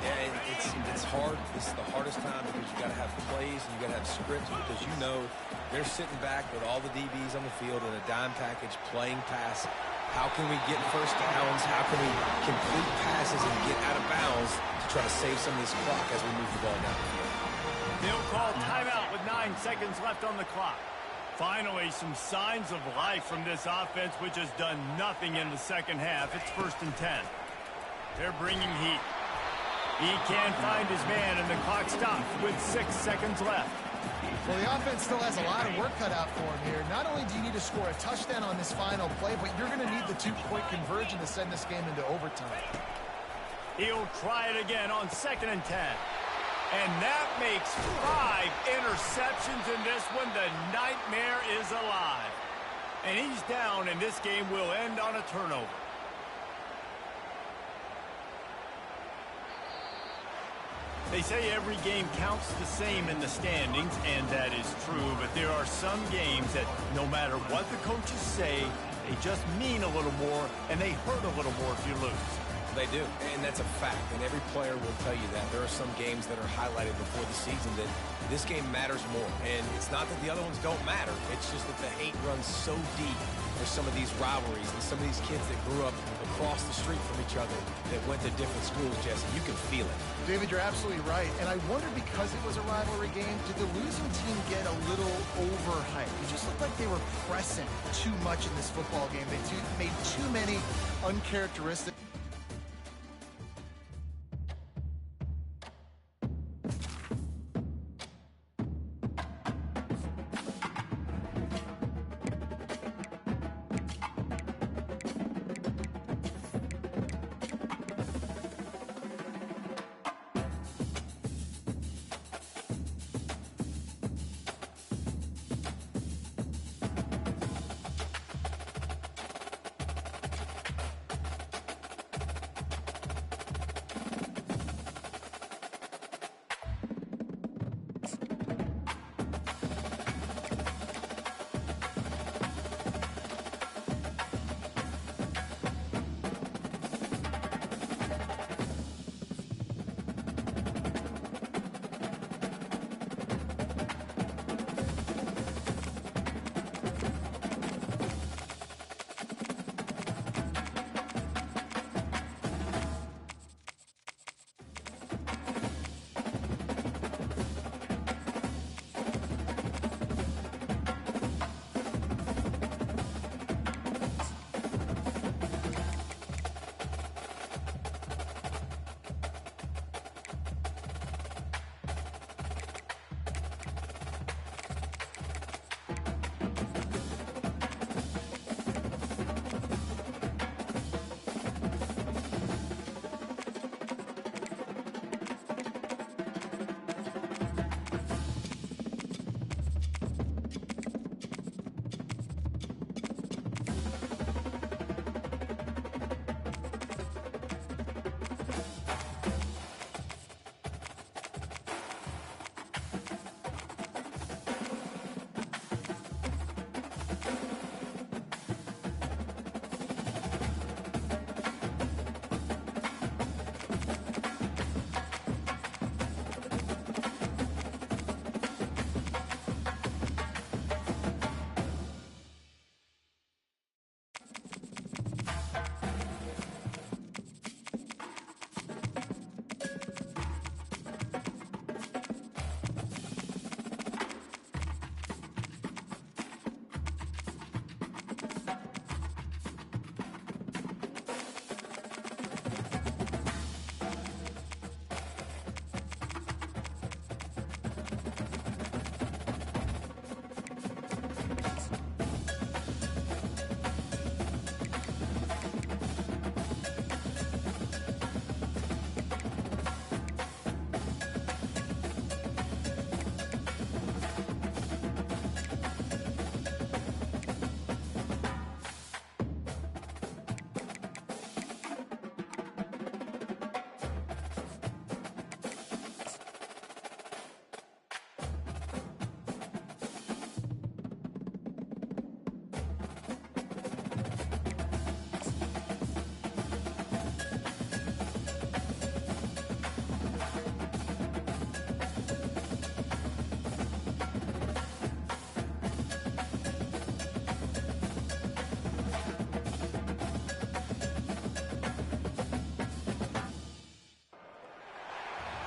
C: Yeah, it's hard. This is the hardest time because you got to have plays and you got to have scripts because you know they're sitting back with all the DBs on the field in a dime package playing pass. How can we get first downs? How can we complete passes and get out of bounds to try to save some of this clock as we move the ball down the field?
A: They'll call timeout with 9 seconds left on the clock. Finally, some signs of life from this offense, which has done nothing in the second half. It's 1st and 10. They're bringing heat. He can't find his man, and the clock stops with 6 seconds left.
D: Well, the offense still has a lot of work cut out for him here. Not only do you need to score a touchdown on this final play, but you're going to need the 2-point conversion to send this game into overtime.
A: He'll try it again on 2nd and 10. And that makes 5 interceptions in this one. The nightmare is alive. And he's down, and this game will end on a turnover. They say every game counts the same in the standings, and that is true. But there are some games that no matter what the coaches say, they just mean a little more, and they hurt a little more if you lose.
C: They do, and that's a fact, and every player will tell you that. There are some games that are highlighted before the season that this game matters more, and it's not that the other ones don't matter. It's just that the hate runs so deep for some of these rivalries and some of these kids that grew up across the street from each other that went to different schools, Jesse. You can feel it.
D: David, you're absolutely right, and I wonder because it was a rivalry game, did the losing team get a little overhyped? It just looked like they were pressing too much in this football game. They made too many uncharacteristic.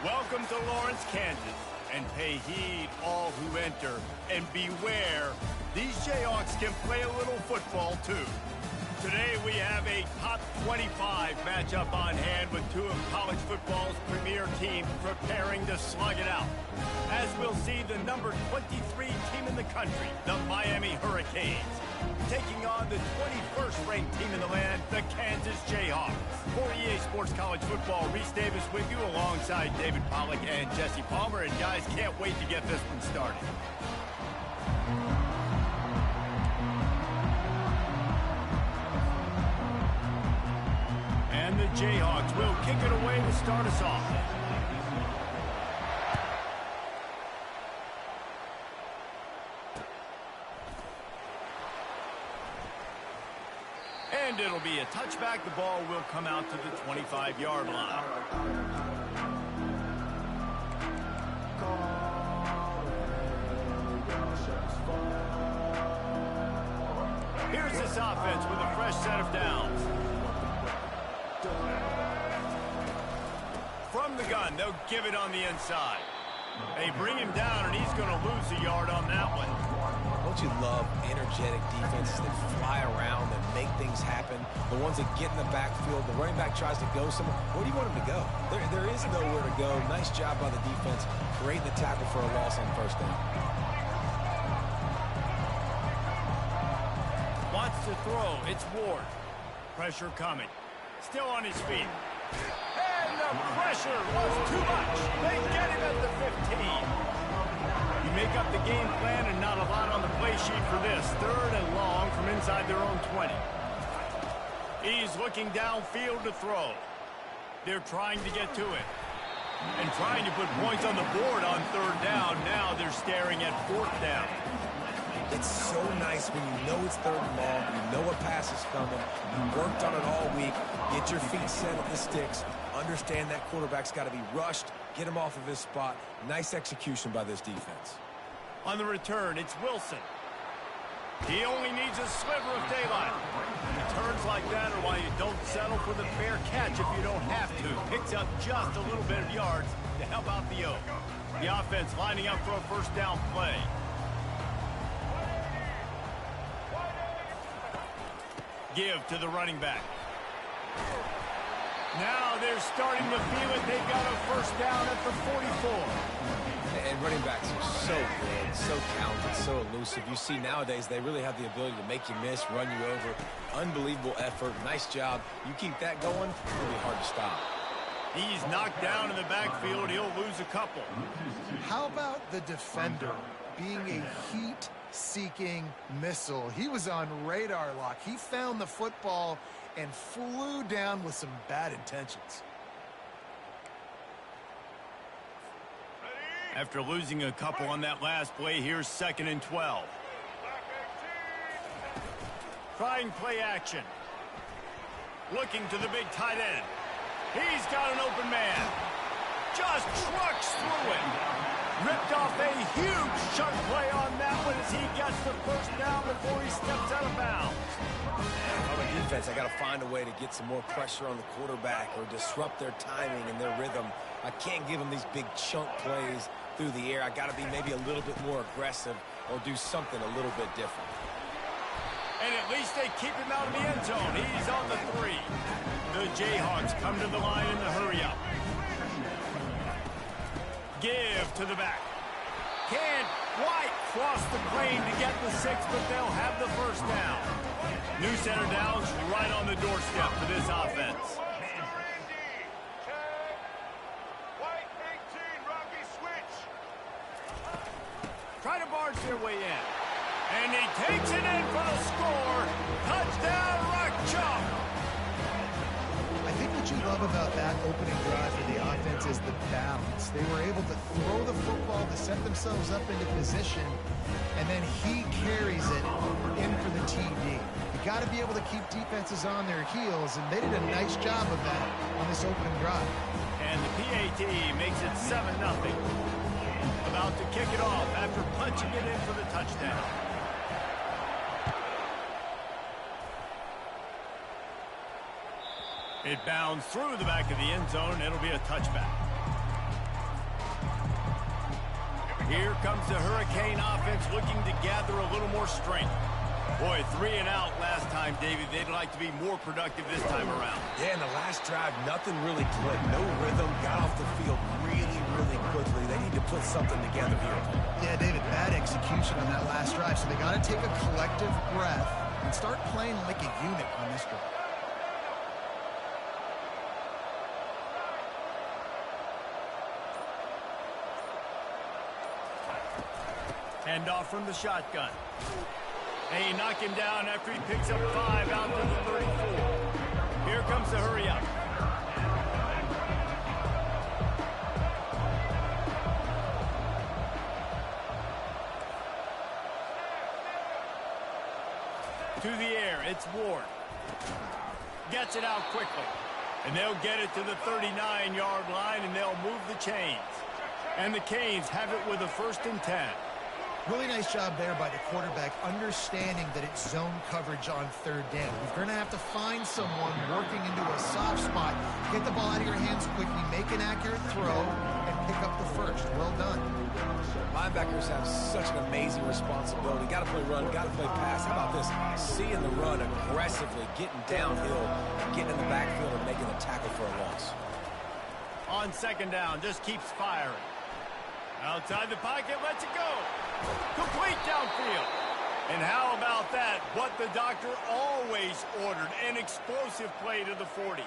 A: Welcome to Lawrence, Kansas, and pay heed all who enter, and beware, these Jayhawks can play a little football too. Today we have a top 25 matchup on hand with two of college football's premier teams preparing to slug it out. As we'll see, the number 23 team in the country, the Miami Hurricanes, taking on the 21st ranked team in the land, the Kansas Jayhawks. For EA Sports College Football, Reese Davis with you alongside David Pollack and Jesse Palmer. And guys, can't wait to get this one started. And the Jayhawks will kick it away to start us off. And it'll be a touchback. The ball will come out to the 25-yard line. Here's this offense with a fresh set of downs. From the gun, they'll give it on the inside. They bring him down, and he's going to lose a yard on that one.
C: Don't you love energetic defenses that fly around and make things happen? The ones that get in the backfield, the running back tries to go somewhere. Where do you want him to go? There is nowhere to go. Nice job by the defense, creating the tackle for a loss on first down.
A: Wants to throw. It's Ward. Pressure coming. Still on his feet. And the pressure was too much. They get him at the 15. You make up the game plan and not a lot on the play sheet for this. 3rd and long from inside their own 20. He's looking downfield to throw. They're trying to get to it. And trying to put points on the board on 3rd down. Now they're staring at 4th down.
C: It's so nice when you know it's 3rd and long, you know a pass is coming, you worked on it all week, get your feet set at the sticks, understand that quarterback's got to be rushed, get him off of his spot. Nice execution by this defense.
A: On the return, it's Wilson. He only needs a sliver of daylight. Returns like that are why you don't settle for the fair catch if you don't have to. Picks up just a little bit of yards to help out the Oak. The offense lining up for a first down play. Give to the running back. Now they're starting to feel it. They've got a first down at the 44.
C: And running backs are so good, so talented, so elusive. You see nowadays they really have the ability to make you miss, run you over. Unbelievable effort. Nice job. You keep that going, it'll be hard to stop.
A: He's knocked down in the backfield. He'll lose a couple.
D: How about the defender being a heat-seeking missile? He was on radar lock. He found the football and flew down with some bad intentions.
A: After losing a couple on that last play, here's 2nd and 12. Trying play action. Looking to the big tight end. He's got an open man. Just trucks through it. Ripped off a huge chunk play on that one as he gets the first down before he steps out of bounds.
C: On the defense, I got to find a way to get some more pressure on the quarterback or disrupt their timing and their rhythm. I can't give them these big chunk plays through the air. I got to be maybe a little bit more aggressive or do something a little bit different.
A: And at least they keep him out of the end zone. He's on the 3. The Jayhawks come to the line in the hurry-up. Give to the back. Can't quite cross the plane to get the 6, but they'll have the first down. New center downs right on the doorstep for this offense. Try to barge their way in. And he takes it in for the score. Touchdown, Rock Chalk.
D: I think what you love about that opening drive for the offense is the balance. They were able to throw the football to set themselves up into position, and then he carries it in for the TD. You got to be able to keep defenses on their heels, and they did a nice job of that on this opening drive.
A: And the PAT makes it 7-0. About to kick it off after punching it in for the touchdown. It bounds through the back of the end zone. It'll be a touchback. Here comes the Hurricane offense looking to gather a little more strength. Boy, 3 and out last time, David. They'd like to be more productive this time around.
C: Yeah, in the last drive, nothing really clicked. No rhythm, got off the field really, really quickly. They need to put something together here.
D: Yeah, David, bad execution on that last drive, so they got to take a collective breath and start playing like a unit on this drive.
A: Hand off from the shotgun. They knock him down after he picks up 5 out to the 34. Here comes the hurry up. To the air, it's Ward. Gets it out quickly. And they'll get it to the 39-yard line, and they'll move the chains. And the Canes have it with a 1st and 10.
D: Really nice job there by the quarterback, understanding that it's zone coverage on 3rd down. You're going to have to find someone working into a soft spot, get the ball out of your hands quickly, make an accurate throw, and pick up the 1st. Well done.
C: Linebackers have such an amazing responsibility. Got to play run, got to play pass. How about this? Seeing the run aggressively, getting downhill, getting in the backfield and making a tackle for a loss.
A: On 2nd down, just keeps firing. Outside the pocket, lets it go. Complete downfield. And how about that? What the doctor always ordered, an explosive play to the 40.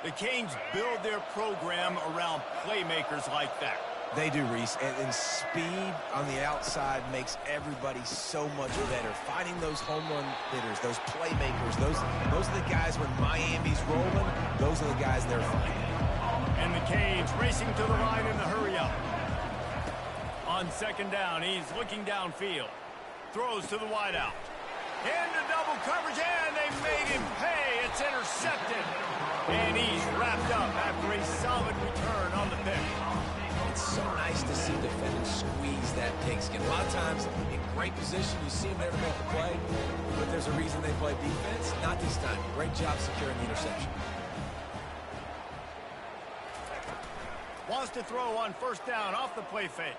A: The Canes build their program around playmakers like that.
C: They do, Reese, and speed on the outside makes everybody so much better. Finding those home run hitters, those playmakers, those are the guys when Miami's rolling, those are the guys they're finding.
A: And the Canes racing to the line in the hurry-up. On 2nd down, he's looking downfield. Throws to the wideout. Into double coverage, and they made him pay. It's intercepted. And he's wrapped up after a solid return on the pick.
C: It's so nice to see defenders squeeze that pigskin. A lot of times, in great position, you see them there to make the play, but there's a reason they play defense. Not this time. Great job securing the interception.
A: Wants to throw on 1st down off the play fake.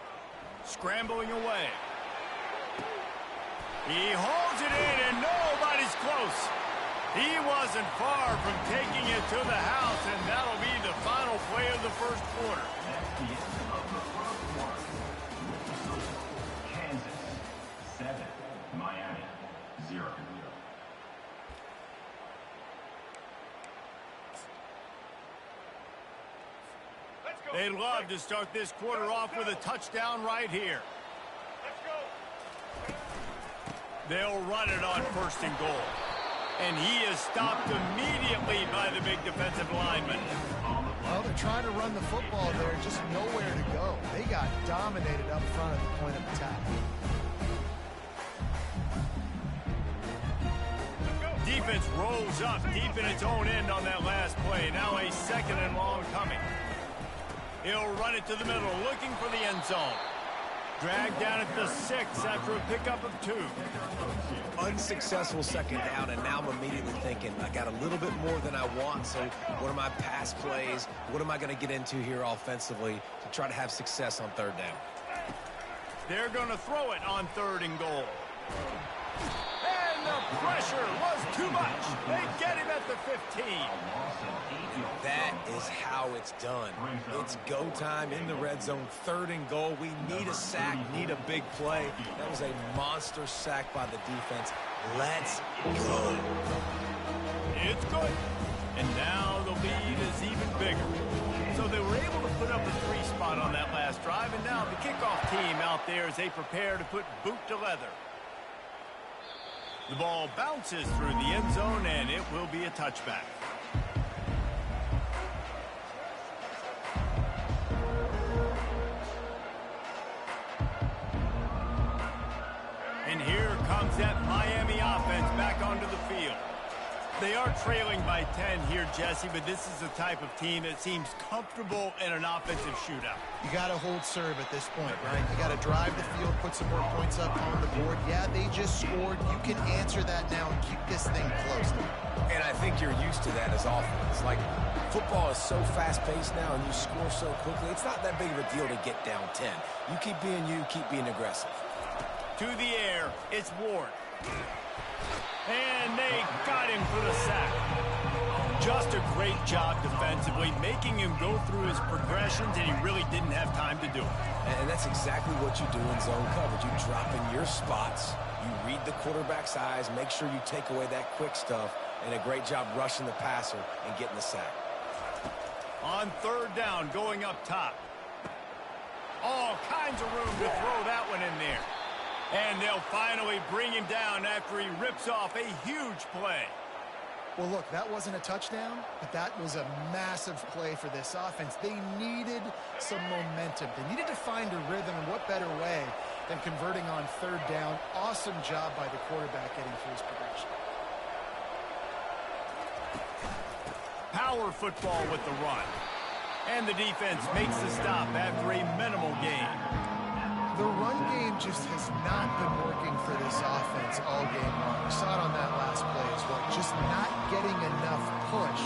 A: Scrambling away. He holds it in, and nobody's close. He wasn't far from taking it to the house, and that'll be the final play of the 1st quarter.
F: Kansas 7, Miami 0.
A: They'd love to start this quarter off with a touchdown right here. They'll run it on 1st and goal. And he is stopped immediately by the big defensive lineman.
D: Well, they're trying to run the football there, just nowhere to go. They got dominated up front at the point of attack.
A: Defense rolls up deep in its own end on that last play. Now a 2nd and long coming. He'll run it to the middle, looking for the end zone. Dragged down at the 6 after a pickup of 2.
C: Unsuccessful 2nd down, and now I'm immediately thinking, I got a little bit more than I want, so what are my pass plays? What am I going to get into here offensively to try to have success on 3rd down?
A: They're going to throw it on 3rd and goal. And the pressure was too much. They get him at the 15.
C: That is how it's done. It's go time in the red zone, 3rd and goal. We need a sack, need a big play. That was a monster sack by the defense. Let's go.
A: It's good. And now the lead is even bigger. So they were able to put up a 3 spot on that last drive, and now the kickoff team out there as they prepare to put boot to leather. The ball bounces through the end zone, and it will be a touchback. And here comes that Miami offense back onto the field. They are trailing by 10 here, Jesse, but this is the type of team that seems comfortable in an offensive shootout.
D: You got to hold serve at this point, right? You got to drive the field, put some more points up on the board. Yeah, they just scored. You can answer that now and keep this thing close.
C: And I think you're used to that as offense. Like, football is so fast-paced now and you score so quickly, it's not that big of a deal to get down 10. You keep being you, keep being aggressive.
A: To the air, it's Ward. And they got him for the sack. Just a great job defensively, making him go through his progressions, and he really didn't have time to do it.
C: And that's exactly what you do in zone coverage. You drop in your spots, you read the quarterback's eyes, make sure you take away that quick stuff, and a great job rushing the passer and getting the sack.
A: On third down, going up top. All kinds of room to throw that one in there. And they'll finally bring him down after he rips off a huge play.
D: Well, look, that wasn't a touchdown, but that was a massive play for this offense. They needed some momentum. They needed to find a rhythm, and what better way than converting on third down. Awesome job by the quarterback getting through his progression.
A: Power football with the run. And the defense makes the stop after a minimal gain.
D: The run game just has not been working for this offense all game long. We saw it on that last play as well. Just not getting enough push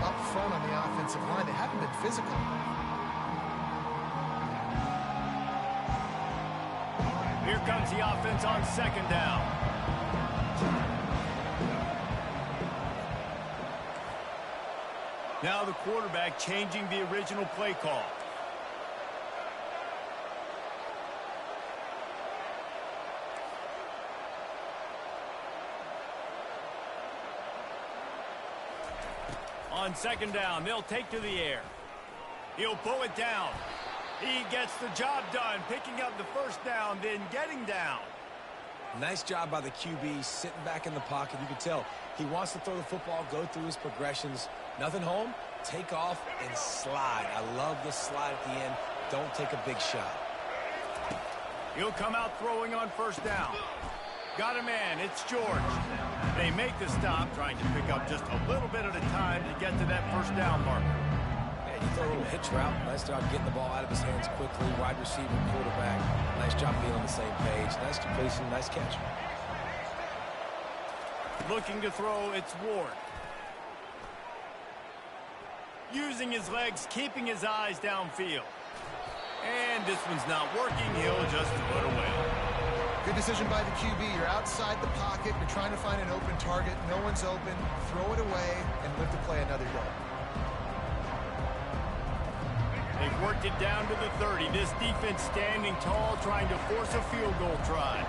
D: up front on the offensive line. They haven't been physical.
A: Here comes the offense on second down. Now the quarterback changing the original play call. On second down, they'll take to the air. He'll pull it down. He gets the job done, picking up the first down, then getting down.
C: Nice job by the QB, sitting back in the pocket. You can tell he wants to throw the football, go through his progressions. Nothing home, take off and slide. I love the slide at the end. Don't take a big shot.
A: He'll come out throwing on first down. Got a man, it's George. They make the stop, trying to pick up just a little bit at a time to get to that first down marker.
C: Yeah, you throw a little hitch route. Nice job getting the ball out of his hands quickly. Wide receiver, quarterback. Nice job being on the same page. Nice completion, nice catch.
A: Looking to throw, it's Ward. Using his legs, keeping his eyes downfield. And this one's not working. He'll just throw it away.
D: Good decision by the QB. You're outside the pocket. You're trying to find an open target. No one's open. Throw it away and live to play another day.
A: They've worked it down to the 30. This defense standing tall, trying to force a field goal try.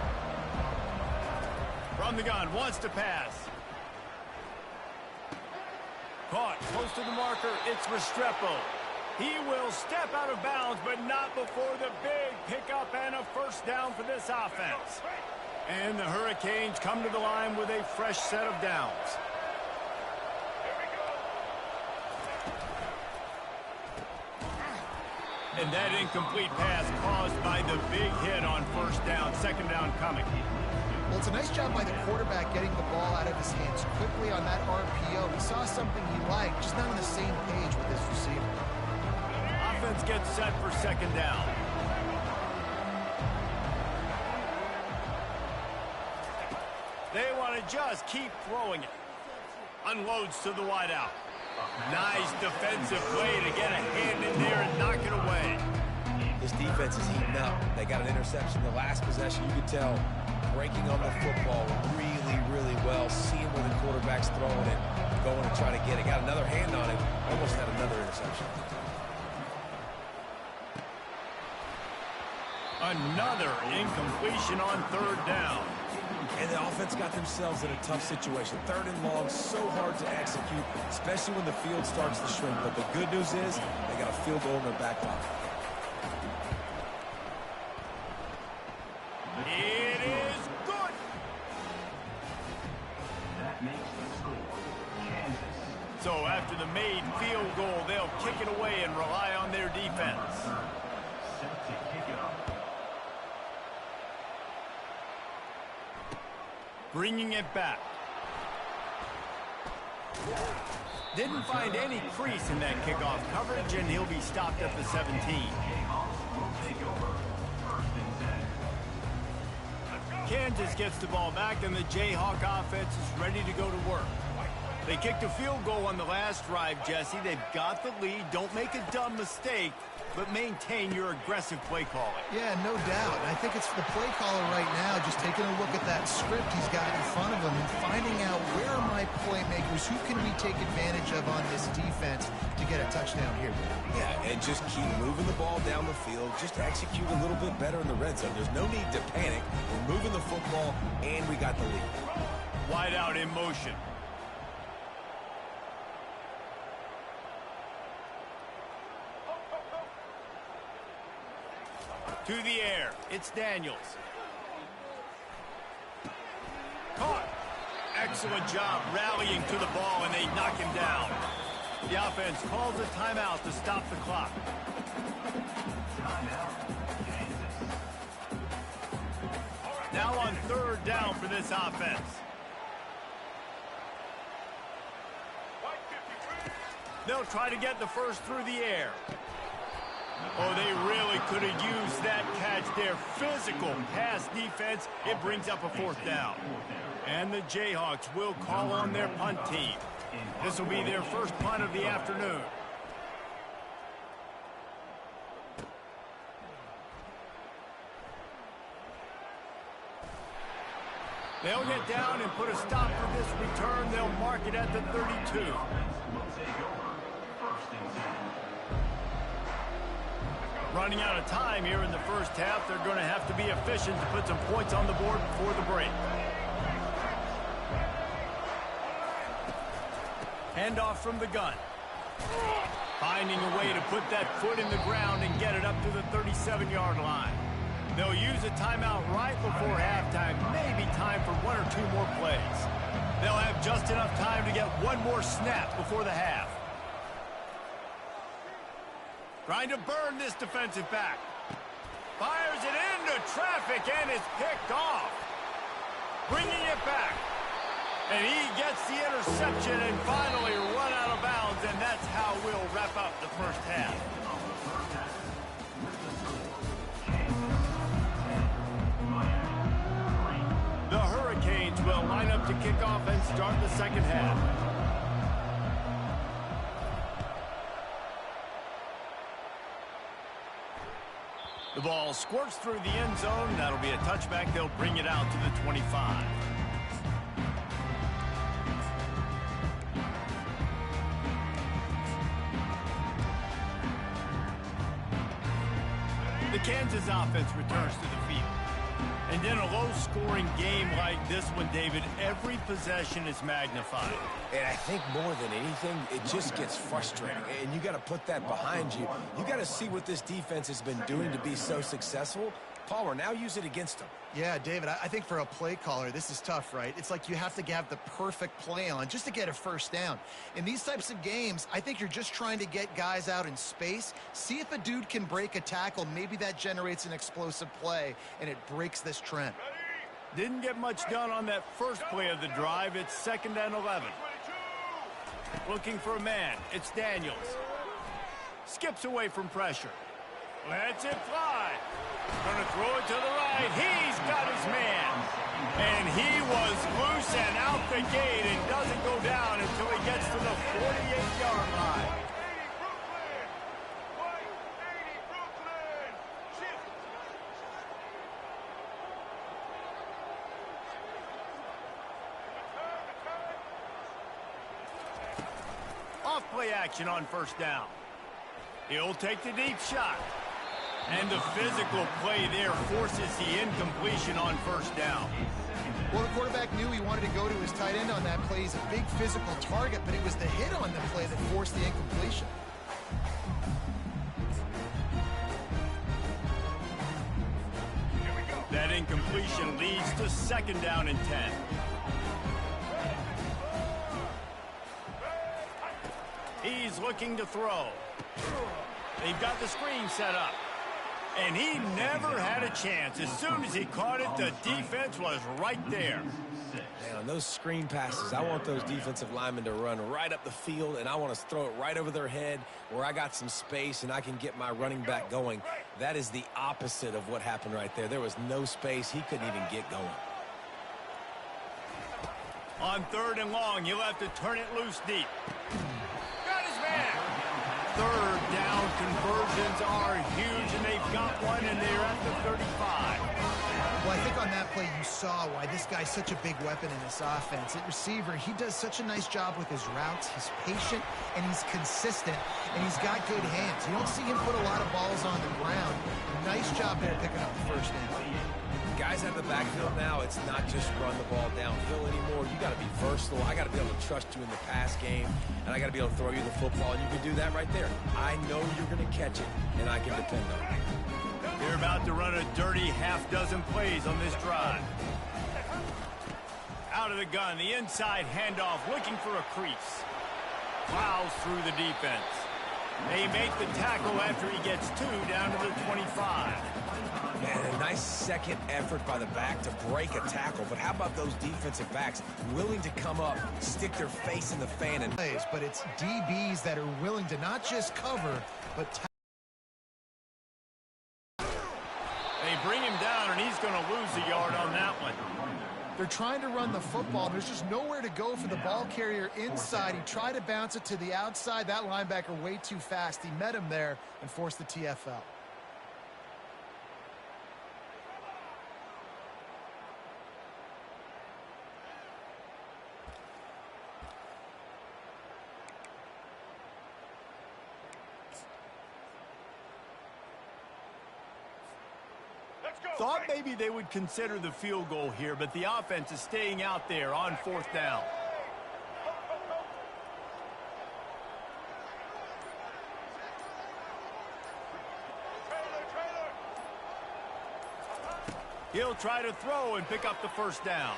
A: From the gun, wants to pass. Caught close to the marker. It's Restrepo. He will step out of bounds, but not before the big pickup and a first down for this offense. And the Hurricanes come to the line with a fresh set of downs. And that incomplete pass caused by the big hit on first down. Second down coming.
D: Well, it's a nice job by the quarterback getting the ball out of his hands quickly on that RPO. He saw something he liked, just not on the same page with his receiver.
A: Offense gets set for second down. They want to just keep throwing it. Unloads to the wideout. Nice defensive play to get a hand in there and knock it away.
C: This defense is heating up. They got an interception the last possession. You could tell breaking on the football really, really well. Seeing where the quarterback's throwing it, going to try to get it. Got another hand on it. Almost had another interception.
A: Another incompletion on third down.
C: And the offense got themselves in a tough situation. Third and long, so hard to execute, especially when the field starts to shrink. But the good news is they got a field goal in their back pocket.
A: It is good.
F: That makes the score Kansas.
A: So after the made field goal, they'll kick it away and rely on their defense.
F: Set to kick it off.
A: Bringing it back. Didn't find any crease in that kickoff coverage, and he'll be stopped at the 17. Kansas gets the ball back, and the Jayhawk offense is ready to go to work. They kicked a field goal on the last drive, Jesse. They've got the lead. Don't make a dumb mistake, but maintain your aggressive play calling.
D: Yeah, no doubt. I think it's the play caller right now just taking a look at that script he's got in front of him and finding out where are my playmakers, who can we take advantage of on this defense to get a touchdown here.
C: Yeah, and just keep moving the ball down the field. Just execute a little bit better in the red zone. There's no need to panic. We're moving the football, and we got the lead.
A: Wide out in motion. To the air, it's Daniels. Caught. Excellent job rallying to the ball, and they knock him down. The offense calls a timeout to stop the clock. Now on third down for this offense. They'll try to get the first through the air. Oh, they really could have used that catch there. Physical pass defense. It brings up a fourth down. And the Jayhawks will call on their punt team. This will be their first punt of the afternoon. They'll get down and put a stop for this return. They'll mark it at the 32. Running out of time here in the first half. They're going to have to be efficient to put some points on the board before the break. Handoff from the gun. Finding a way to put that foot in the ground and get it up to the 37-yard line. They'll use a timeout right before halftime. Maybe time for one or two more plays. They'll have just enough time to get one more snap before the half. Trying to burn this defensive back. Fires it into traffic and is picked off. Bringing it back. And he gets the interception and finally run out of bounds, and that's how we'll wrap up the first half. The Hurricanes will line up to kick off and start the second half. The ball squirts through the end zone. That'll be a touchback. They'll bring it out to the 25. The Kansas offense returns to the field. And in a low-scoring game like this one, David, every possession is magnified.
C: And I think more than anything, it just gets frustrating. And you got to put that behind you. You got to see what this defense has been doing to be so successful. Palmer, now use it against them.
D: Yeah, David, I think for a play caller, this is tough, right? It's like you have to have the perfect play on just to get a first down. In these types of games, I think you're just trying to get guys out in space, see if a dude can break a tackle. Maybe that generates an explosive play, and it breaks this trend.
A: Didn't get much done on that first play of the drive. It's 2nd and 11. Looking for a man. It's Daniels. Skips away from pressure. Lets it fly. Gonna throw it to the right. He's got his man. And he was loose and out the gate and doesn't go down until he gets to the 48-yard line. Off-play action on first down. He'll take the deep shot. And the physical play there forces the incompletion on first down.
D: Well, the quarterback knew he wanted to go to his tight end on that play. He's a big physical target, but it was the hit on the play that forced the incompletion.
A: That incompletion leads to 2nd down and 10. He's looking to throw. They've got the screen set up. And he never had a chance. As soon as he caught it, the defense was right there.
C: Man, And on those screen passes, I want those defensive linemen to run right up the field, and I want to throw it right over their head where I got some space and I can get my running back going. That is the opposite of what happened right there. There was no space. He couldn't even get going.
A: On 3rd and long, he'll have to turn it loose deep. Got his man. 3rd down conversions are huge, and they've got one, and they're at the 35.
D: Well, I think on that play you saw why this guy's such a big weapon in this offense. At receiver, he does such a nice job with his routes. He's patient, and he's consistent, and he's got good hands. You don't see him put a lot of balls on the ground. Nice job there picking up the 1st down.
C: Guys out of the backfield now, it's not just run the ball downhill anymore. You got to be versatile. I got to be able to trust you in the pass game, and I got to be able to throw you the football, and you can do that right there. I know you're going to catch it, and I can depend on it.
A: They're about to run a dirty half-dozen plays on this drive. Out of the gun, the inside handoff, looking for a crease. Plows through the defense. They make the tackle after he gets 2 down to the 25.
C: Man, a nice second effort by the back to break a tackle. But how about those defensive backs willing to come up, stick their face in the fan? And
D: But it's DBs that are willing to not just cover, but
A: They bring him down, and he's going to lose a yard on that one.
D: they're trying to run the football. There's just nowhere to go for the ball carrier inside. He tried to bounce it to the outside. That linebacker way too fast. He met him there and forced the TFL.
A: Thought maybe they would consider the field goal here, but the offense is staying out there on 4th down. He'll try to throw and pick up the 1st down.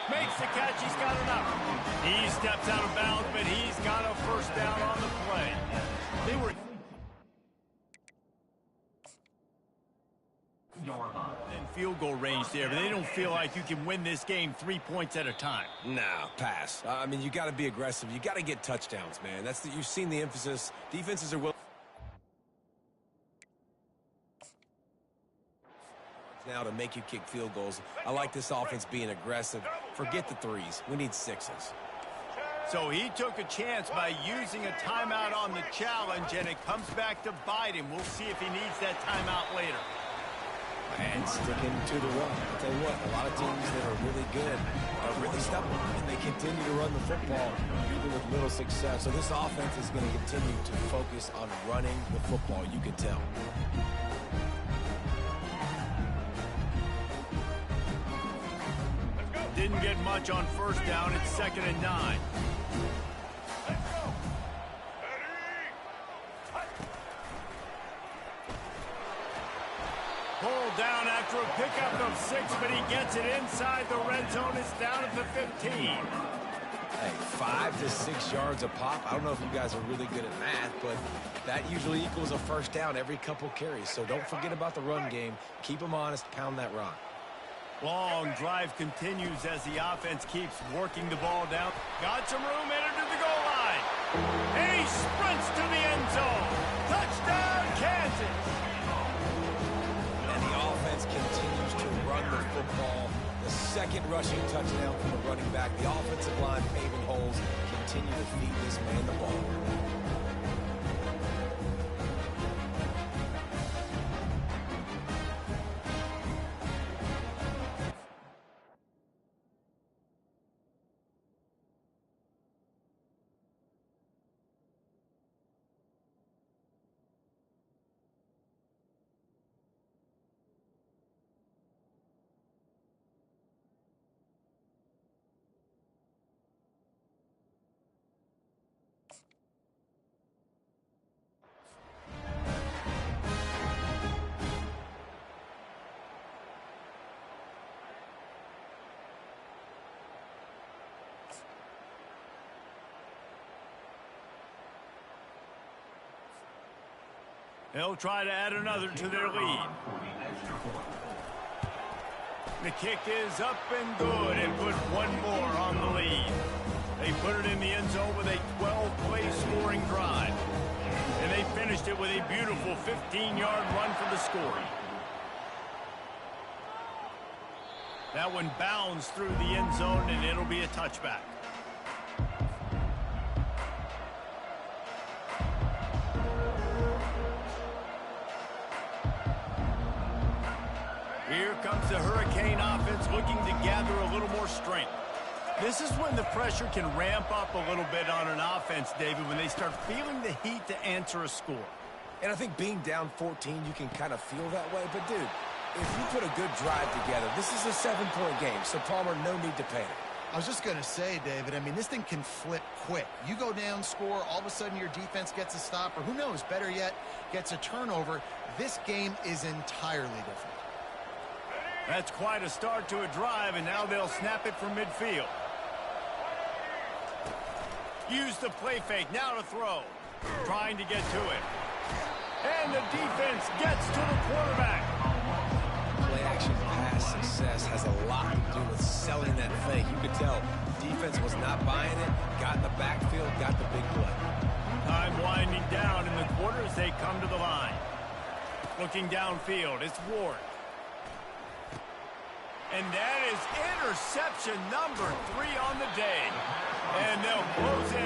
A: Makes the catch. He's got enough. He steps out of bounds, but he's got a 1st down on the play. They were in field goal range there, but they don't feel like you can win this game 3 points at a time.
C: nah, pass. I mean, you got to be aggressive. You got to get touchdowns, man. You've seen the emphasis. Defenses are willing now to make you kick field goals. I like this offense being aggressive. Forget the 3s. We need 6s.
A: So he took a chance by using a timeout on the challenge, and it comes back to bite him. We'll see if he needs that timeout later.
C: And sticking to the run. I'll tell you what, a lot of teams that are really good are really stubborn, and they continue to run the football even with little success. So this offense is going to continue to focus on running the football, you can tell.
A: Didn't get much on 1st down. It's 2nd and 9. Pulled down after a pickup of 6, but he gets it inside the red zone. It's down at the 15.
C: Hey, 5 to 6 yards a pop. I don't know if you guys are really good at math, but that usually equals a 1st down every couple carries. So don't forget about the run game. Keep them honest. Pound that rock.
A: Long drive continues as the offense keeps working the ball down. Got some room, entered to the goal line. And he sprints to the end zone. Touchdown, Kansas.
C: And the offense continues to run the football. The 2nd rushing touchdown from the running back. The offensive line paving holes. Continue to feed this man the ball.
A: They'll try to add another to their lead. The kick is up and good and put one more on the lead. They put it in the end zone with a 12-play scoring drive. And they finished it with a beautiful 15-yard run for the score. That one bounds through the end zone, and it'll be a touchback. Here comes the Hurricane offense looking to gather a little more strength. This is when the pressure can ramp up a little bit on an offense, David, when they start feeling the heat to answer a score.
C: And I think being down 14, you can kind of feel that way. But, dude, if you put a good drive together, this is a 7-point game. So, Palmer, no need to panic.
D: I was just going to say, David, I mean, this thing can flip quick. You go down, score, all of a sudden your defense gets a stop, or who knows, better yet, gets a turnover. This game is entirely different.
A: That's quite a start to a drive, and now they'll snap it from midfield. Use the play fake, now to throw. Trying to get to it. And the defense gets to the quarterback.
C: Play-action pass success has a lot to do with selling that fake. You could tell defense was not buying it, got in the backfield, got the big play.
A: Time winding down in the quarter as they come to the line. Looking downfield, it's Ward. And that is interception number 3 on the day. And they'll close it